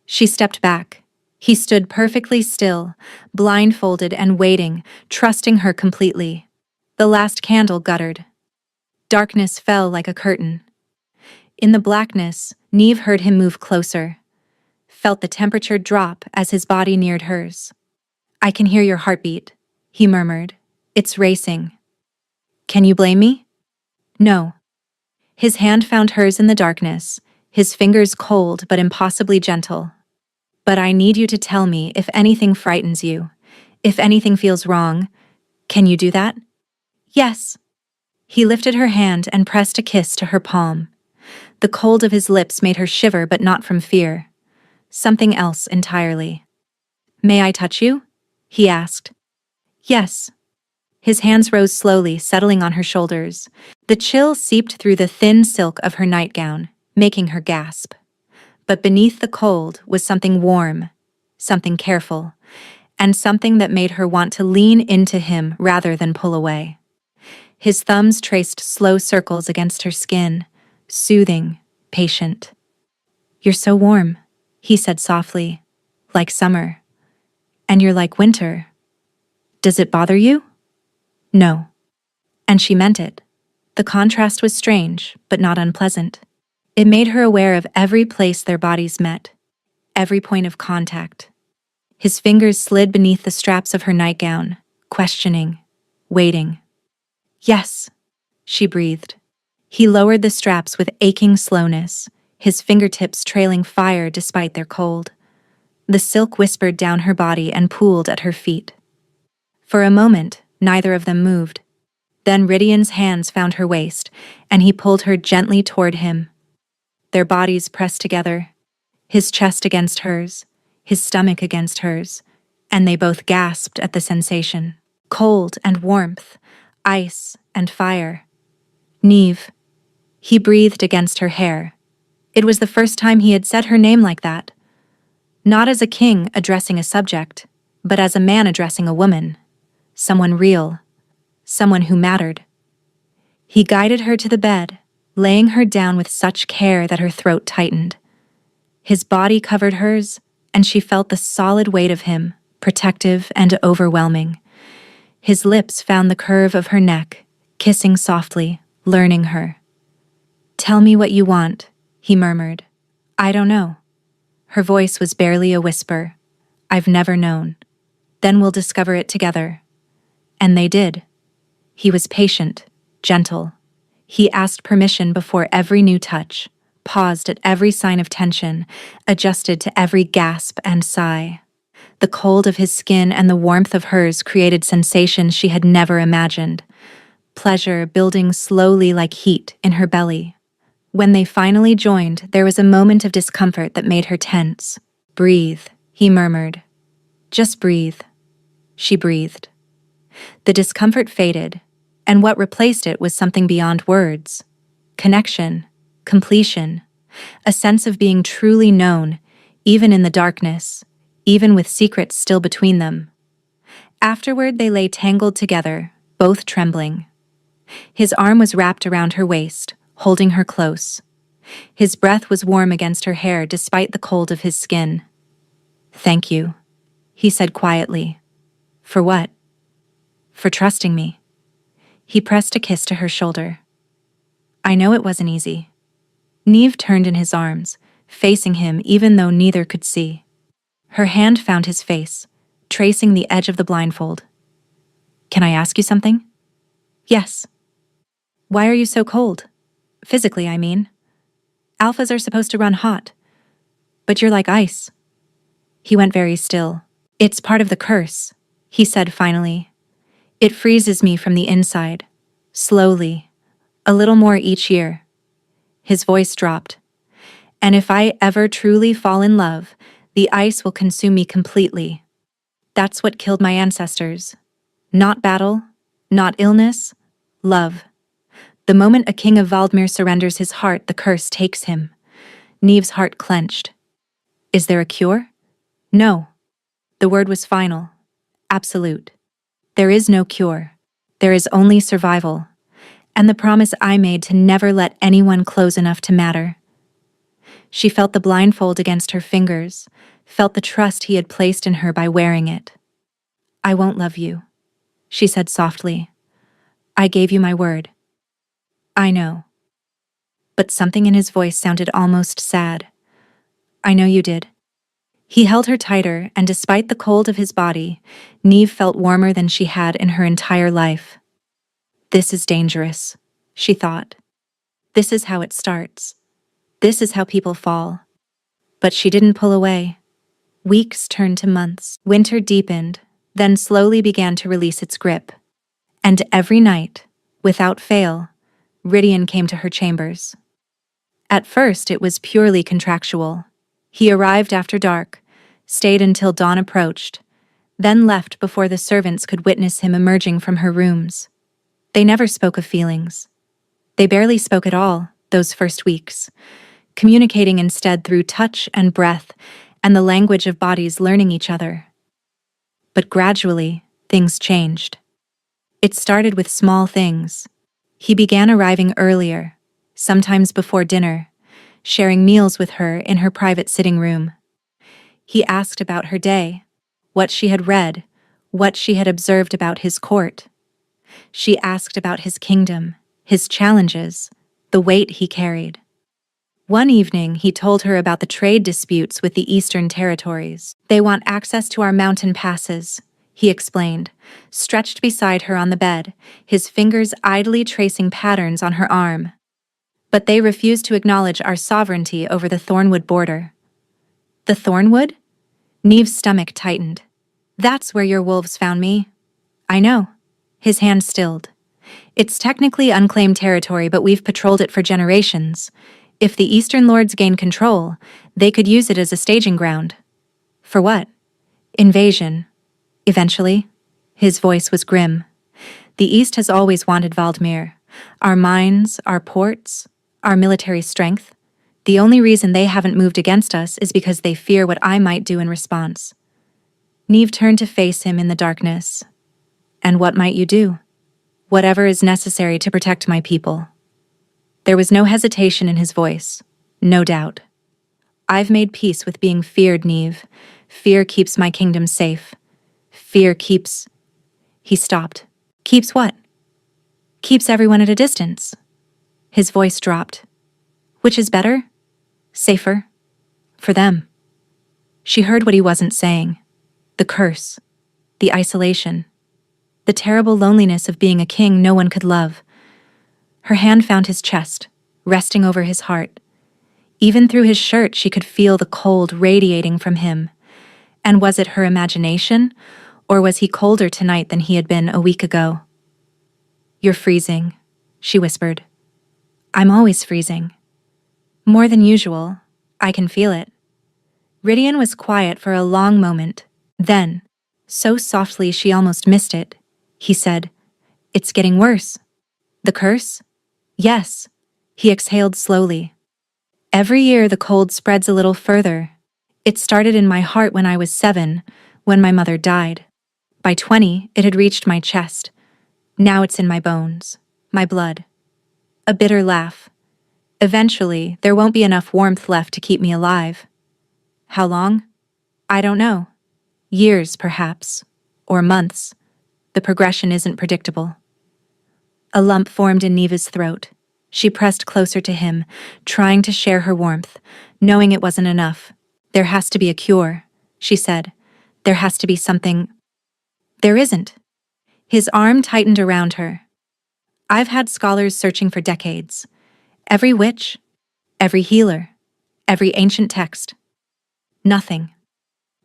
She stepped back. He stood perfectly still, blindfolded and waiting, trusting her completely. The last candle guttered. Darkness fell like a curtain. In the blackness, Neve heard him move closer, felt the temperature drop as his body neared hers. I can hear your heartbeat, he murmured. It's racing. Can you blame me? No. His hand found hers in the darkness, his fingers cold but impossibly gentle. But I need you to tell me if anything frightens you, if anything feels wrong. Can you do that? Yes. He lifted her hand and pressed a kiss to her palm. The cold of his lips made her shiver, but not from fear. Something else entirely. May I touch you? He asked. Yes. His hands rose slowly, settling on her shoulders. The chill seeped through the thin silk of her nightgown, making her gasp. But beneath the cold was something warm, something careful, and something that made her want to lean into him rather than pull away. His thumbs traced slow circles against her skin, soothing, patient. You're so warm, he said softly, like summer. And you're like winter. Does it bother you? No. And she meant it. The contrast was strange, but not unpleasant. It made her aware of every place their bodies met, every point of contact. His fingers slid beneath the straps of her nightgown, questioning, waiting. Yes, she breathed. He lowered the straps with aching slowness, his fingertips trailing fire despite their cold. The silk whispered down her body and pooled at her feet. For a moment, neither of them moved. Then Rydian's hands found her waist, and he pulled her gently toward him. Their bodies pressed together, his chest against hers, his stomach against hers, and they both gasped at the sensation. Cold and warmth, ice and fire. Neve. He breathed against her hair. It was the first time he had said her name like that. Not as a king addressing a subject, but as a man addressing a woman. Someone real. Someone who mattered. He guided her to the bed, laying her down with such care that her throat tightened. His body covered hers, and she felt the solid weight of him, protective and overwhelming. His lips found the curve of her neck, kissing softly, learning her. "Tell me what you want," he murmured. "I don't know." Her voice was barely a whisper. "I've never known. Then we'll discover it together." And they did. He was patient, gentle. He asked permission before every new touch, paused at every sign of tension, adjusted to every gasp and sigh. The cold of his skin and the warmth of hers created sensations she had never imagined. Pleasure building slowly like heat in her belly. When they finally joined, there was a moment of discomfort that made her tense. "Breathe," he murmured. "Just breathe." She breathed. The discomfort faded, and what replaced it was something beyond words. Connection, completion, a sense of being truly known, even in the darkness, even with secrets still between them. Afterward, they lay tangled together, both trembling. His arm was wrapped around her waist, holding her close. His breath was warm against her hair despite the cold of his skin. "Thank you," he said quietly. "For what?" "For trusting me." He pressed a kiss to her shoulder. "I know it wasn't easy." Neve turned in his arms, facing him even though neither could see. Her hand found his face, tracing the edge of the blindfold. "Can I ask you something?" "Yes." "Why are you so cold? Physically, I mean. Alphas are supposed to run hot. But you're like ice." He went very still. "It's part of the curse," he said finally. "It freezes me from the inside. Slowly. A little more each year." His voice dropped. "And if I ever truly fall in love, the ice will consume me completely. That's what killed my ancestors. Not battle, not illness, love. The moment a king of Valdmir surrenders his heart, the curse takes him." Neve's heart clenched. "Is there a cure?" "No." The word was final. Absolute. "There is no cure. There is only survival. And the promise I made to never let anyone close enough to matter." She felt the blindfold against her fingers, felt the trust he had placed in her by wearing it. "I won't love you," she said softly. "I gave you my word." "I know." But something in his voice sounded almost sad. "I know you did." He held her tighter, and despite the cold of his body, Neve felt warmer than she had in her entire life. "This is dangerous," she thought. "This is how it starts. This is how people fall." But she didn't pull away. Weeks turned to months. Winter deepened, then slowly began to release its grip. And every night, without fail, Rydian came to her chambers. At first, it was purely contractual. He arrived after dark, stayed until dawn approached, then left before the servants could witness him emerging from her rooms. They never spoke of feelings. They barely spoke at all, those first weeks, communicating instead through touch and breath and the language of bodies learning each other. But gradually, things changed. It started with small things. He began arriving earlier, sometimes before dinner, sharing meals with her in her private sitting room. He asked about her day, what she had read, what she had observed about his court. She asked about his kingdom, his challenges, the weight he carried. One evening, he told her about the trade disputes with the Eastern territories. "They want access to our mountain passes," he explained, stretched beside her on the bed, his fingers idly tracing patterns on her arm. "But they refuse to acknowledge our sovereignty over the Thornwood border." "The Thornwood?" Neve's stomach tightened. "That's where your wolves found me." "I know." His hand stilled. "It's technically unclaimed territory, but we've patrolled it for generations. If the Eastern Lords gain control, they could use it as a staging ground." "For what?" "Invasion. Eventually." His voice was grim. "The East has always wanted Valdmir. Our mines, our ports, our military strength. The only reason they haven't moved against us is because they fear what I might do in response." Neve turned to face him in the darkness. "And what might you do?" "Whatever is necessary to protect my people." There was no hesitation in his voice, no doubt. "I've made peace with being feared, Neve. Fear keeps my kingdom safe. Fear keeps..." He stopped. "Keeps what?" Keeps everyone at a distance. His voice dropped. Which is better? Safer? For them. She heard what he wasn't saying. The curse. The isolation. The terrible loneliness of being a king no one could love. Her hand found his chest, resting over his heart. Even through his shirt she could feel the cold radiating from him. And was it her imagination, or was he colder tonight than he had been a week ago? You're freezing, she whispered. I'm always freezing. More than usual. I can feel it. Rydian was quiet for a long moment. Then, so softly she almost missed it, he said, It's getting worse. The curse? Yes. He exhaled slowly. Every year the cold spreads a little further. It started in my heart when I was 7, when my mother died. By 20, it had reached my chest. Now it's in my bones, my blood. A bitter laugh. Eventually, there won't be enough warmth left to keep me alive. How long? I don't know. Years, perhaps. Or months. The progression isn't predictable. A lump formed in Neva's throat. She pressed closer to him, trying to share her warmth, knowing it wasn't enough. There has to be a cure, she said. There has to be something. There isn't. His arm tightened around her. I've had scholars searching for decades. Every witch, every healer, every ancient text. Nothing.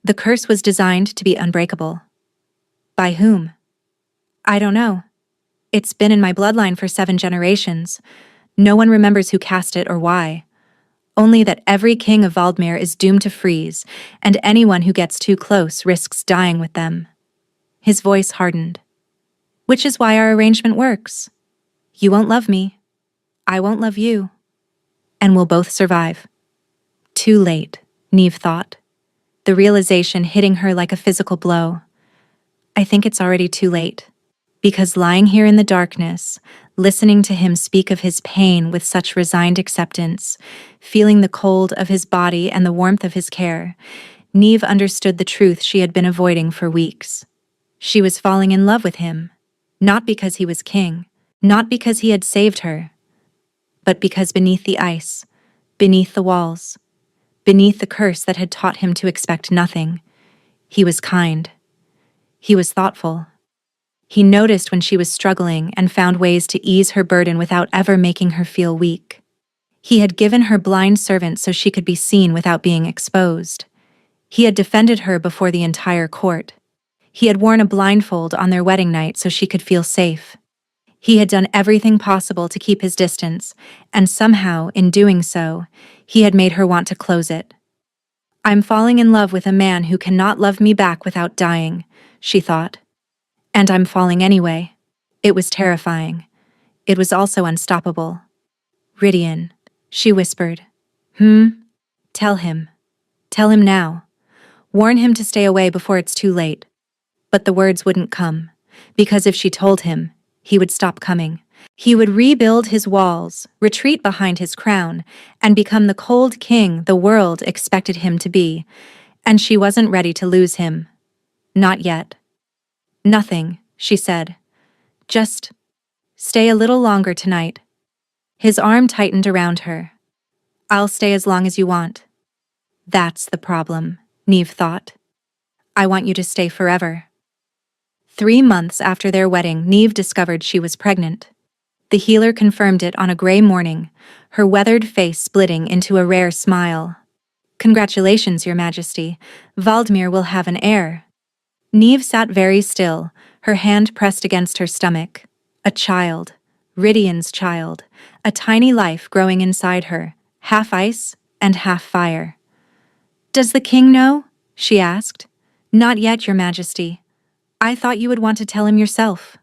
The curse was designed to be unbreakable. By whom? I don't know. It's been in my bloodline for 7 generations. No one remembers who cast it or why. Only that every king of Valdmir is doomed to freeze, and anyone who gets too close risks dying with them. His voice hardened. Which is why our arrangement works. You won't love me. I won't love you. And we'll both survive. Too late, Neve thought, the realization hitting her like a physical blow. I think it's already too late. Because lying here in the darkness, listening to him speak of his pain with such resigned acceptance, feeling the cold of his body and the warmth of his care, Neve understood the truth she had been avoiding for weeks. She was falling in love with him, not because he was king, not because he had saved her, but because beneath the ice, beneath the walls, beneath the curse that had taught him to expect nothing, he was kind. He was thoughtful. He noticed when she was struggling and found ways to ease her burden without ever making her feel weak. He had given her blind servants so she could be seen without being exposed. He had defended her before the entire court. He had worn a blindfold on their wedding night so she could feel safe. He had done everything possible to keep his distance, and somehow, in doing so, he had made her want to close it. I'm falling in love with a man who cannot love me back without dying, she thought. And I'm falling anyway. It was terrifying. It was also unstoppable. Rydian, she whispered. Tell him. Tell him now. Warn him to stay away before it's too late. But the words wouldn't come, because if she told him, he would stop coming. He would rebuild his walls, retreat behind his crown, and become the cold king the world expected him to be, and she wasn't ready to lose him. Not yet. Nothing, she said. Just stay a little longer tonight. His arm tightened around her. I'll stay as long as you want. That's the problem, Neve thought. I want you to stay forever. 3 months after their wedding, Neve discovered she was pregnant. The healer confirmed it on a gray morning, her weathered face splitting into a rare smile. Congratulations, Your Majesty. Valdmir will have an heir. Neve sat very still, her hand pressed against her stomach. A child. Rydian's child. A tiny life growing inside her, half ice and half fire. Does the king know? She asked. Not yet, Your Majesty. I thought you would want to tell him yourself.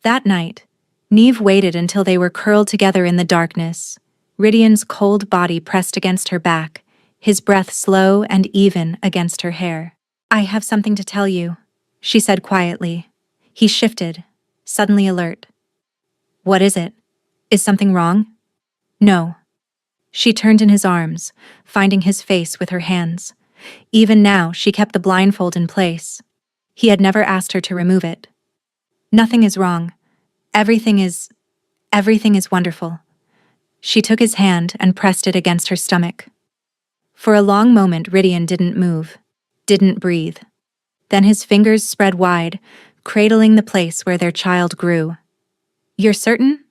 That night, Neve waited until they were curled together in the darkness, Rydian's cold body pressed against her back, his breath slow and even against her hair. I have something to tell you, she said quietly. He shifted, suddenly alert. What is it? Is something wrong? No. She turned in his arms, finding his face with her hands. Even now, she kept the blindfold in place. He had never asked her to remove it. Nothing is wrong. Everything is, everything is wonderful. She took his hand and pressed it against her stomach. For a long moment, Rydian didn't move, didn't breathe. Then his fingers spread wide, cradling the place where their child grew. You're certain?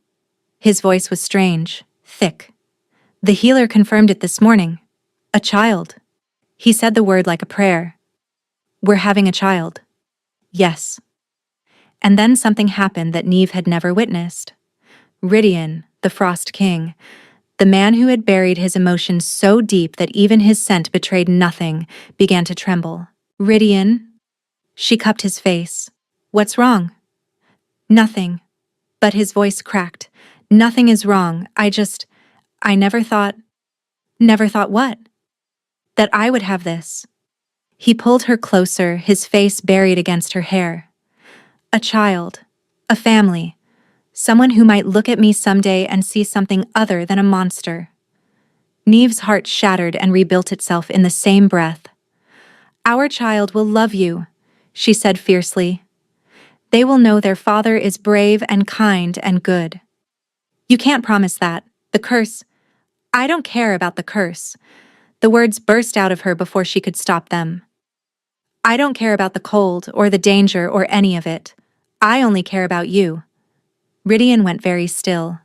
His voice was strange, thick. The healer confirmed it this morning. A child. He said the word like a prayer. We're having a child. Yes. And then something happened that Neve had never witnessed. Rydian, the Frost King, the man who had buried his emotions so deep that even his scent betrayed nothing, began to tremble. Rydian? She cupped his face. What's wrong? Nothing. But his voice cracked. Nothing is wrong. I never thought. Never thought what? That I would have this. He pulled her closer, his face buried against her hair. A child. A family. Someone who might look at me someday and see something other than a monster. Neve's heart shattered and rebuilt itself in the same breath. Our child will love you, she said fiercely. They will know their father is brave and kind and good. You can't promise that. The curse. I don't care about the curse. The words burst out of her before she could stop them. I don't care about the cold or the danger or any of it. I only care about you. Rydian went very still.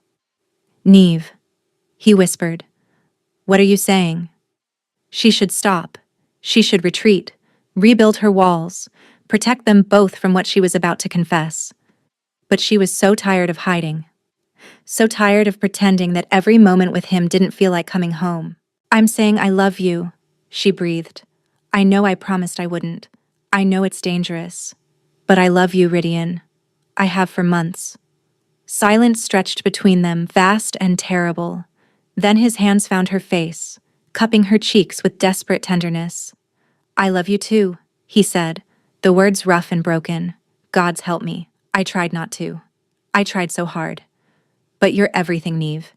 Neve, he whispered. What are you saying? She should stop. She should retreat, rebuild her walls, protect them both from what she was about to confess. But she was so tired of hiding. So tired of pretending that every moment with him didn't feel like coming home. I'm saying I love you, she breathed. I know I promised I wouldn't. I know it's dangerous. But I love you, Rydian. I have for months. Silence stretched between them, vast and terrible. Then his hands found her face, cupping her cheeks with desperate tenderness. I love you too, he said, the words rough and broken. God's help me. I tried not to. I tried so hard. But you're everything, Neve.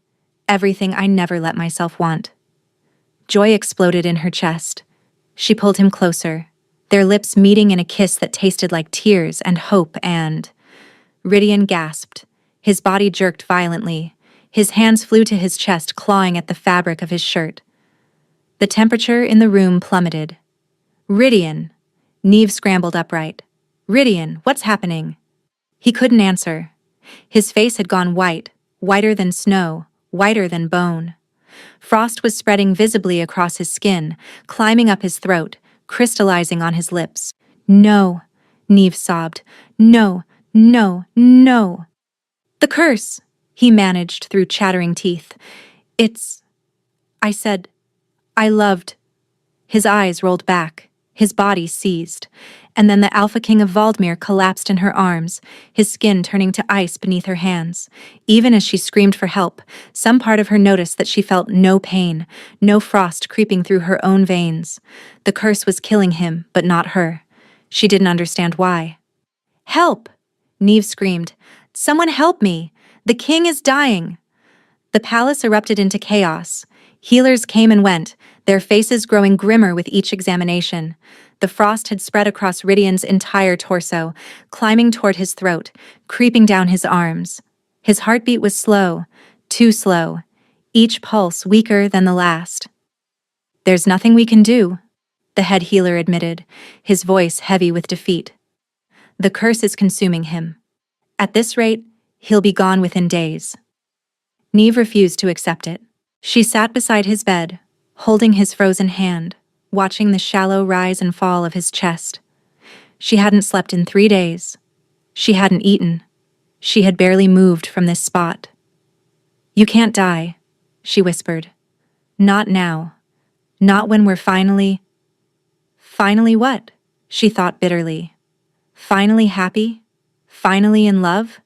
Everything I never let myself want. Joy exploded in her chest. She pulled him closer, their lips meeting in a kiss that tasted like tears and hope and… Rydian gasped. His body jerked violently. His hands flew to his chest, clawing at the fabric of his shirt. The temperature in the room plummeted. Rydian! Neve scrambled upright. Rydian, what's happening? He couldn't answer. His face had gone white, whiter than snow, whiter than bone. Frost was spreading visibly across his skin, climbing up his throat, crystallizing on his lips. No, Neve sobbed. No, no, no. The curse, he managed through chattering teeth. I said, I loved. His eyes rolled back, his body seized, and then the Alpha King of Valdmir collapsed in her arms, his skin turning to ice beneath her hands. Even as she screamed for help, some part of her noticed that she felt no pain, no frost creeping through her own veins. The curse was killing him, but not her. She didn't understand why. Help! Neve screamed. Someone help me! The king is dying! The palace erupted into chaos. Healers came and went, their faces growing grimmer with each examination. The frost had spread across Rydian's entire torso, climbing toward his throat, creeping down his arms. His heartbeat was slow, too slow, each pulse weaker than the last. There's nothing we can do, the head healer admitted, his voice heavy with defeat. The curse is consuming him. At this rate, he'll be gone within days. Neve refused to accept it. She sat beside his bed, holding his frozen hand, watching the shallow rise and fall of his chest. She hadn't slept in 3 days. She hadn't eaten. She had barely moved from this spot. You can't die, she whispered. Not now. Not when we're finally… Finally what? She thought bitterly. Finally happy? Finally in love?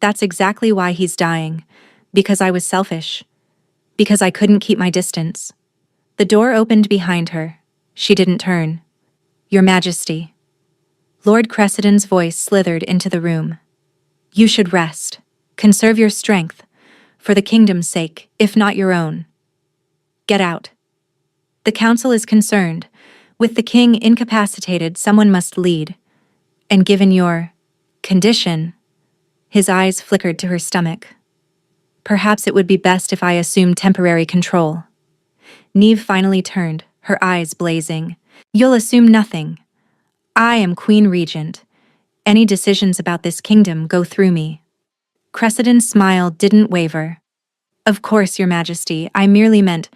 That's exactly why he's dying. Because I was selfish. Because I couldn't keep my distance. The door opened behind her. She didn't turn. Your Majesty. Lord Cressidon's voice slithered into the room. You should rest. Conserve your strength. For the kingdom's sake, if not your own. Get out. The council is concerned. With the king incapacitated, someone must lead. And given your… condition… His eyes flickered to her stomach. Perhaps it would be best if I assumed temporary control. Neve finally turned, her eyes blazing. You'll assume nothing. I am Queen Regent. Any decisions about this kingdom go through me. Cressida's smile didn't waver. Of course, Your Majesty, I merely meant—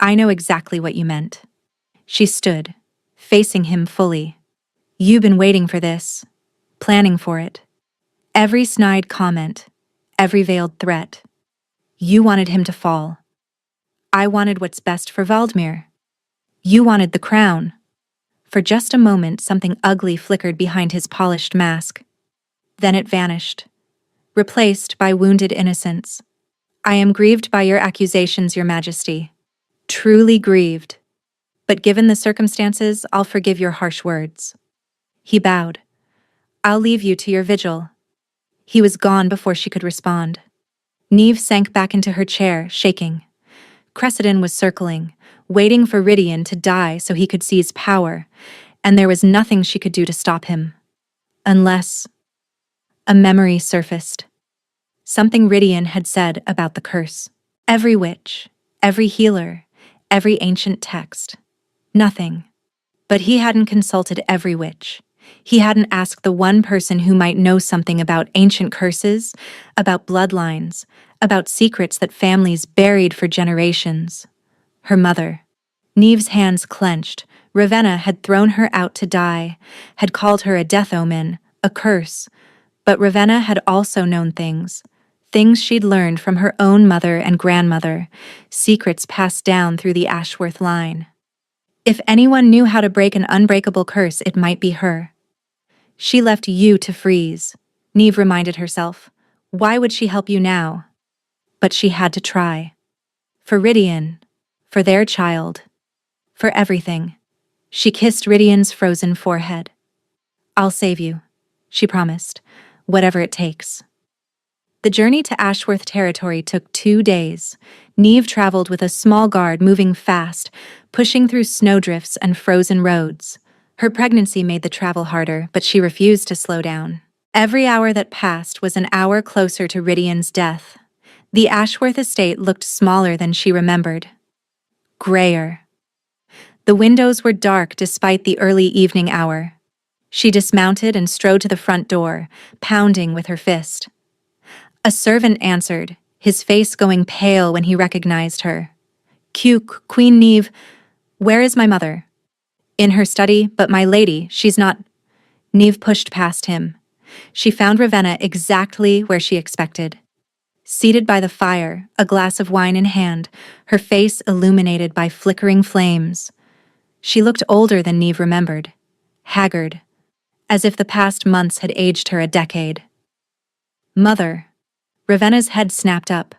I know exactly what you meant. She stood, facing him fully. You've been waiting for this, planning for it. Every snide comment, every veiled threat. You wanted him to fall. I wanted what's best for Valdemir. You wanted the crown. For just a moment, something ugly flickered behind his polished mask. Then it vanished, replaced by wounded innocence. I am grieved by your accusations, Your Majesty. Truly grieved. But given the circumstances, I'll forgive your harsh words. He bowed. I'll leave you to your vigil. He was gone before she could respond. Neve sank back into her chair, shaking. Cressida was circling, waiting for Rydian to die so he could seize power, and there was nothing she could do to stop him. Unless— a memory surfaced. Something Rydian had said about the curse. Every witch, every healer, every ancient text. Nothing. But he hadn't consulted every witch. He hadn't asked the one person who might know something about ancient curses, about bloodlines, about secrets that families buried for generations. Her mother. Neve's hands clenched. Ravenna had thrown her out to die, had called her a death omen, a curse. But Ravenna had also known things she'd learned from her own mother and grandmother, secrets passed down through the Ashworth line. If anyone knew how to break an unbreakable curse, it might be her. She left you to freeze, Neve reminded herself. Why would she help you now? But she had to try. For Rydian, for their child, for everything. She kissed Rydian's frozen forehead. I'll save you, she promised, whatever it takes. The journey to Ashworth territory took 2 days. Neve traveled with a small guard moving fast, pushing through snowdrifts and frozen roads. Her pregnancy made the travel harder, but she refused to slow down. Every hour that passed was an hour closer to Rydian's death. The Ashworth estate looked smaller than she remembered. Grayer. The windows were dark despite the early evening hour. She dismounted and strode to the front door, pounding with her fist. A servant answered, his face going pale when he recognized her. Queen Neve, where is my mother? In her study, but my lady, she's not— Neve pushed past him. She found Ravenna exactly where she expected. Seated by the fire, a glass of wine in hand, her face illuminated by flickering flames. She looked older than Neve remembered, haggard, as if the past months had aged her a decade. Mother. Ravenna's head snapped up.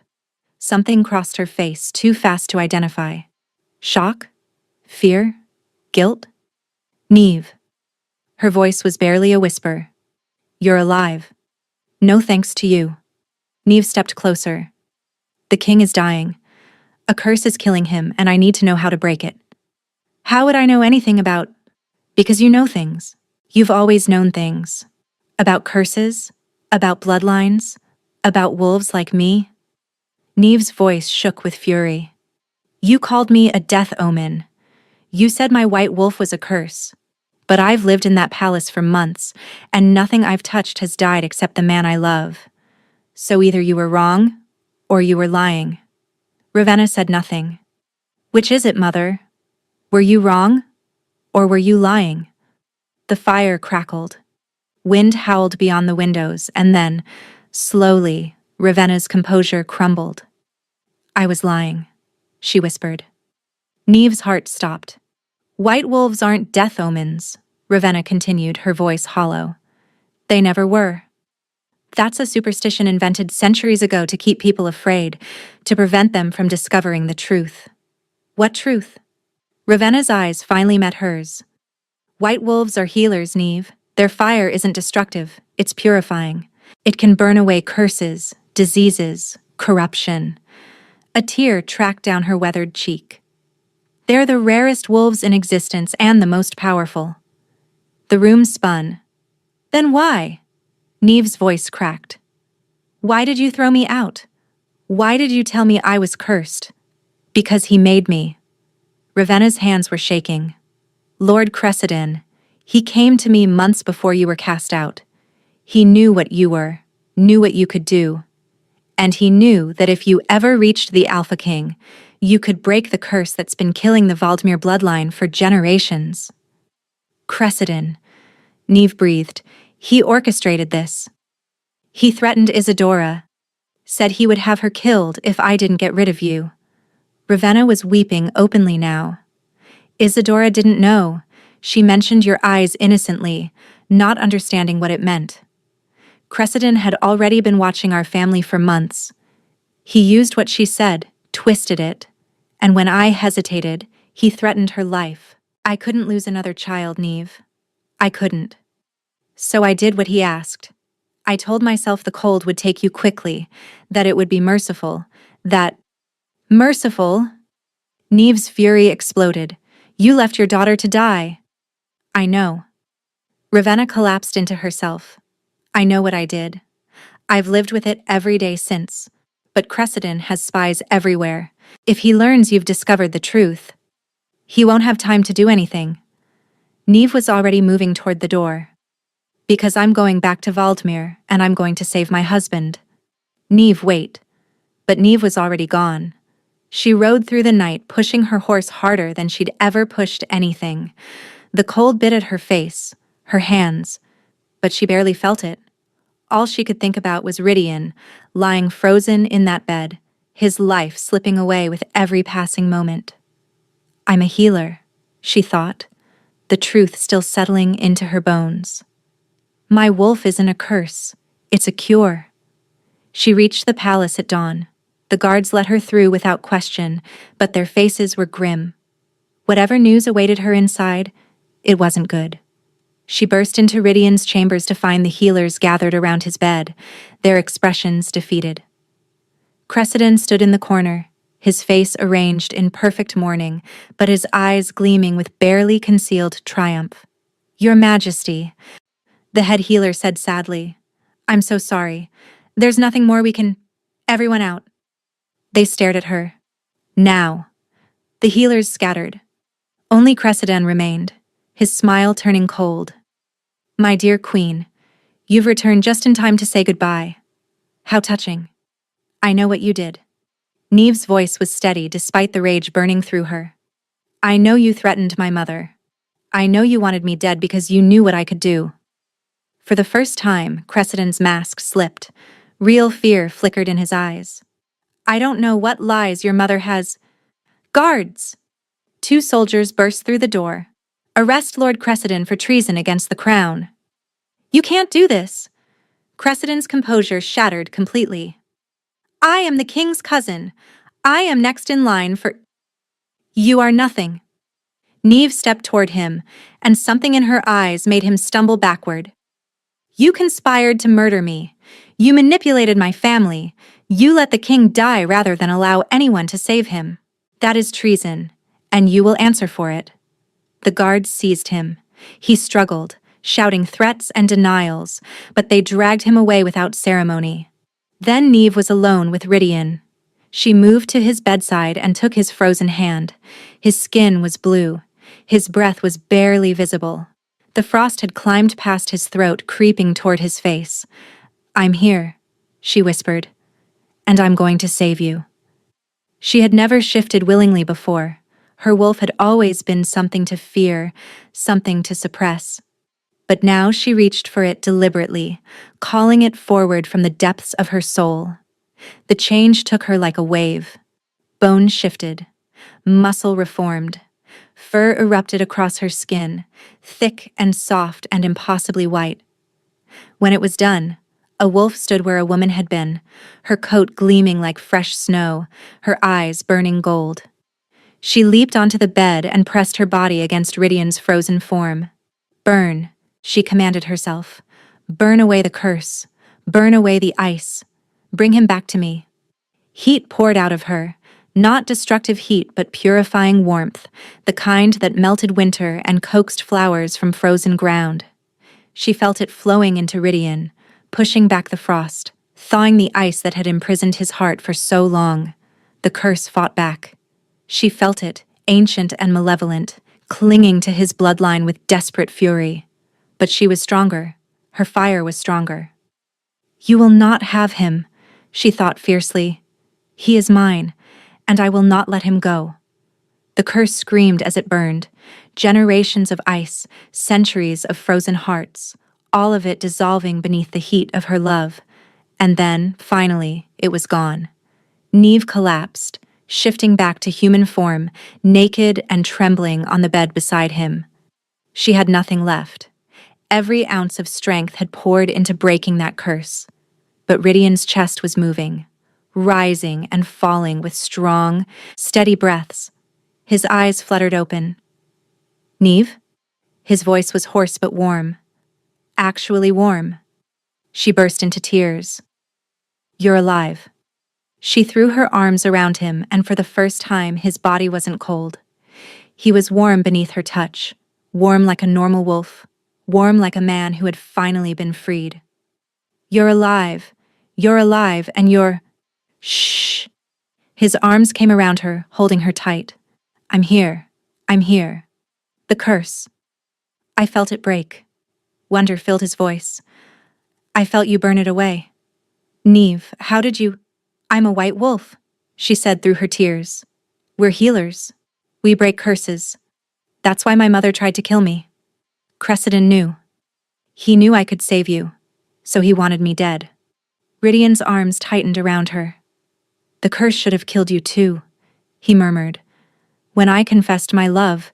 Something crossed her face, too fast to identify. Shock? Fear? Guilt? Neve. Her voice was barely a whisper. You're alive. No thanks to you. Neve stepped closer. The king is dying. A curse is killing him, and I need to know how to break it. How would I know anything about— Because you know things. You've always known things. About curses, about bloodlines, about wolves like me. Neve's voice shook with fury. You called me a death omen. You said my white wolf was a curse. But I've lived in that palace for months, and nothing I've touched has died except the man I love. So either you were wrong, or you were lying. Ravenna said nothing. Which is it, Mother? Were you wrong, or were you lying? The fire crackled. Wind howled beyond the windows, and then, slowly, Ravenna's composure crumbled. I was lying, she whispered. Neve's heart stopped. White wolves aren't death omens, Ravenna continued, her voice hollow. They never were. That's a superstition invented centuries ago to keep people afraid, to prevent them from discovering the truth. What truth? Ravenna's eyes finally met hers. White wolves are healers, Neve. Their fire isn't destructive, it's purifying. It can burn away curses, diseases, corruption. A tear tracked down her weathered cheek. They're the rarest wolves in existence and the most powerful. The room spun. Then why? Neve's voice cracked. Why did you throw me out? Why did you tell me I was cursed? Because he made me. Ravenna's hands were shaking. Lord Cressiden, he came to me months before you were cast out. He knew what you were, knew what you could do. And he knew that if you ever reached the Alpha King, you could break the curse that's been killing the Valdemir bloodline for generations. Cressiden, Neve breathed. He orchestrated this. He threatened Isadora, said he would have her killed if I didn't get rid of you. Ravenna was weeping openly now. Isadora didn't know. She mentioned your eyes innocently, not understanding what it meant. Cressiden had already been watching our family for months. He used what she said, twisted it, and when I hesitated, he threatened her life. I couldn't lose another child, Neve. I couldn't. So I did what he asked. I told myself the cold would take you quickly, that it would be merciful, that— Merciful? Neve's fury exploded. You left your daughter to die. I know. Ravenna collapsed into herself. I know what I did. I've lived with it every day since. But Cressiden has spies everywhere. If he learns you've discovered the truth, he won't have time to do anything. Neve was already moving toward the door. Because I'm going back to Valdemir, and I'm going to save my husband. Neve, wait. But Neve was already gone. She rode through the night, pushing her horse harder than she'd ever pushed anything. The cold bit at her face, her hands, but she barely felt it. All she could think about was Rydian, lying frozen in that bed, his life slipping away with every passing moment. I'm a healer, she thought, the truth still settling into her bones. My wolf isn't a curse, it's a cure. She reached the palace at dawn. The guards let her through without question, but their faces were grim. Whatever news awaited her inside, it wasn't good. She burst into Rydian's chambers to find the healers gathered around his bed, their expressions defeated. Cressiden stood in the corner, his face arranged in perfect mourning, but his eyes gleaming with barely concealed triumph. Your Majesty, the head healer said sadly. I'm so sorry. There's nothing more we can— Everyone out. They stared at her. Now. The healers scattered. Only Cressiden remained, his smile turning cold. My dear queen, you've returned just in time to say goodbye. How touching. I know what you did. Neve's voice was steady despite the rage burning through her. I know you threatened my mother. I know you wanted me dead because you knew what I could do. For the first time, Cressiden's mask slipped. Real fear flickered in his eyes. I don't know what lies your mother has— Guards! 2 soldiers burst through the door. Arrest Lord Cressiden for treason against the crown. You can't do this. Cressiden's composure shattered completely. I am the king's cousin. I am next in line for— You are nothing. Neve stepped toward him, and something in her eyes made him stumble backward. You conspired to murder me. You manipulated my family. You let the king die rather than allow anyone to save him. That is treason, and you will answer for it. The guards seized him. He struggled, shouting threats and denials, but they dragged him away without ceremony. Then Neve was alone with Rydian. She moved to his bedside and took his frozen hand. His skin was blue. His breath was barely visible. The frost had climbed past his throat, creeping toward his face. I'm here, she whispered, and I'm going to save you. She had never shifted willingly before. Her wolf had always been something to fear, something to suppress. But now she reached for it deliberately, calling it forward from the depths of her soul. The change took her like a wave. Bone shifted. Muscle reformed. Fur erupted across her skin, thick and soft and impossibly white. When it was done, a wolf stood where a woman had been, her coat gleaming like fresh snow, her eyes burning gold. She leaped onto the bed and pressed her body against Rydian's frozen form. Burn, she commanded herself. Burn away the curse. Burn away the ice. Bring him back to me. Heat poured out of her, not destructive heat but purifying warmth, the kind that melted winter and coaxed flowers from frozen ground. She felt it flowing into Rydian, pushing back the frost, thawing the ice that had imprisoned his heart for so long. The curse fought back. She felt it, ancient and malevolent, clinging to his bloodline with desperate fury. But she was stronger. Her fire was stronger. "You will not have him," she thought fiercely. "He is mine, and I will not let him go." The curse screamed as it burned. Generations of ice, centuries of frozen hearts, all of it dissolving beneath the heat of her love. And then, finally, it was gone. Neve collapsed, shifting back to human form, naked and trembling on the bed beside him. She had nothing left. Every ounce of strength had poured into breaking that curse. But Rydian's chest was moving, rising and falling with strong, steady breaths. His eyes fluttered open. "Neve?" His voice was hoarse but warm. Actually warm. She burst into tears. "You're alive." She threw her arms around him, and for the first time his body wasn't cold. He was warm beneath her touch, warm like a normal wolf, warm like a man who had finally been freed. "You're alive. You're alive, and you're—" "Shh." His arms came around her, holding her tight. "I'm here. I'm here." The curse. I felt it break. Wonder filled his voice. "I felt you burn it away." "Neve, how did you—" "I'm a white wolf," she said through her tears. "We're healers. We break curses. That's why my mother tried to kill me. Cressida knew. He knew I could save you, so he wanted me dead." Rydian's arms tightened around her. "The curse should have killed you too," he murmured. "When I confessed my love,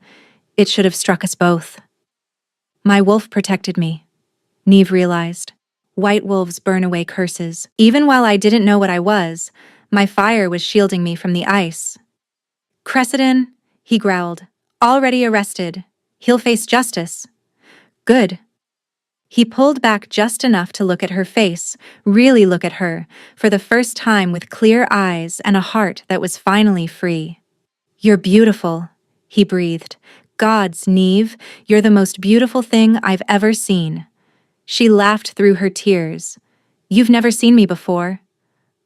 it should have struck us both." "My wolf protected me," Neve realized. White wolves burn away curses. Even while I didn't know what I was, my fire was shielding me from the ice. "Cressida," he growled. "Already arrested. He'll face justice." "Good." He pulled back just enough to look at her face, really look at her, for the first time with clear eyes and a heart that was finally free. "You're beautiful," he breathed. "Gods, Neve, you're the most beautiful thing I've ever seen." She laughed through her tears. "You've never seen me before.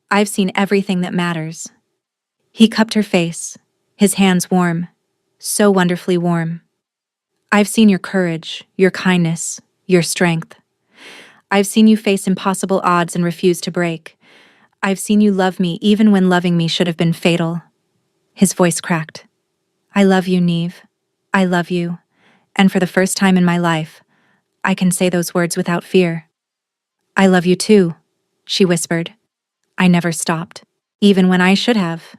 I've seen everything that matters." He cupped her face, his hands warm, so wonderfully warm. "I've seen your courage, your kindness, your strength. I've seen you face impossible odds and refuse to break. I've seen you love me even when loving me should have been fatal." His voice cracked. "I love you, Neve. I love you. And for the first time in my life, I can say those words without fear." "I love you too," she whispered. "I never stopped, even when I should have."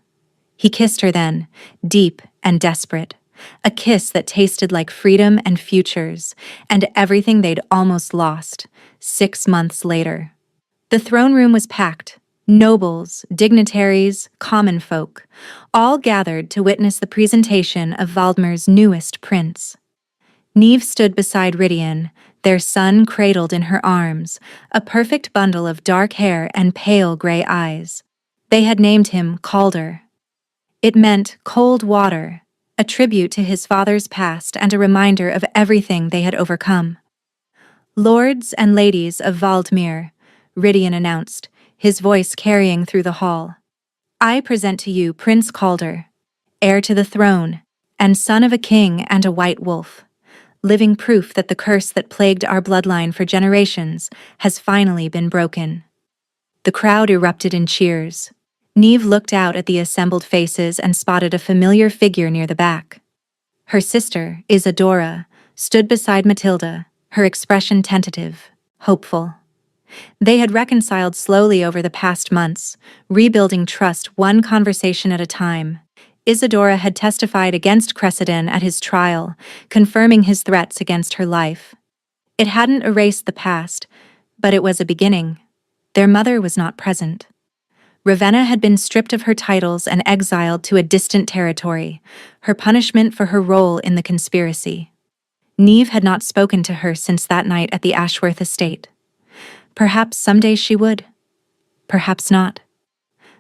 He kissed her then, deep and desperate, a kiss that tasted like freedom and futures, and everything they'd almost lost, 6 months later. The throne room was packed. Nobles, dignitaries, common folk, all gathered to witness the presentation of Valdmir's newest prince. Neve stood beside Rydian, their son cradled in her arms, a perfect bundle of dark hair and pale gray eyes. They had named him Calder. It meant cold water, a tribute to his father's past and a reminder of everything they had overcome. "Lords and ladies of Valdmir," Rydian announced, his voice carrying through the hall. "I present to you Prince Calder, heir to the throne, and son of a king and a white wolf. Living proof that the curse that plagued our bloodline for generations has finally been broken." The crowd erupted in cheers. Neve looked out at the assembled faces and spotted a familiar figure near the back. Her sister, Isadora, stood beside Matilda, her expression tentative, hopeful. They had reconciled slowly over the past months, rebuilding trust one conversation at a time. Isadora had testified against Cressida at his trial, confirming his threats against her life. It hadn't erased the past, but it was a beginning. Their mother was not present. Ravenna had been stripped of her titles and exiled to a distant territory, her punishment for her role in the conspiracy. Neve had not spoken to her since that night at the Ashworth estate. Perhaps someday she would. Perhaps not.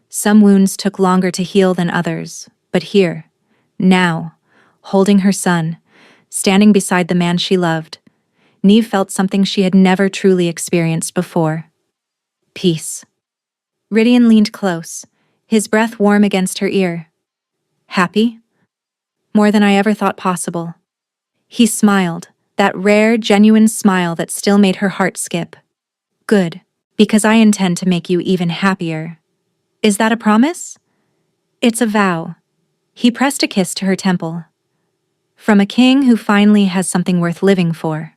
Some wounds took longer to heal than others, but here, now, holding her son, standing beside the man she loved, Neve felt something she had never truly experienced before. Peace. Rydian leaned close, his breath warm against her ear. Happy? More than I ever thought possible. He smiled, that rare, genuine smile that still made her heart skip. Good, because I intend to make you even happier. Is that a promise? It's a vow. He pressed a kiss to her temple. From a king who finally has something worth living for.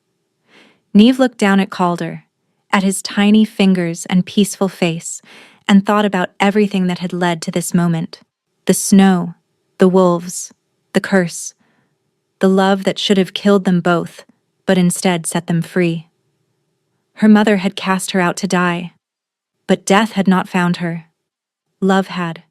Neve looked down at Calder, at his tiny fingers and peaceful face, and thought about everything that had led to this moment. The snow, the wolves, the curse, the love that should have killed them both, but instead set them free. Her mother had cast her out to die, but death had not found her. Love had.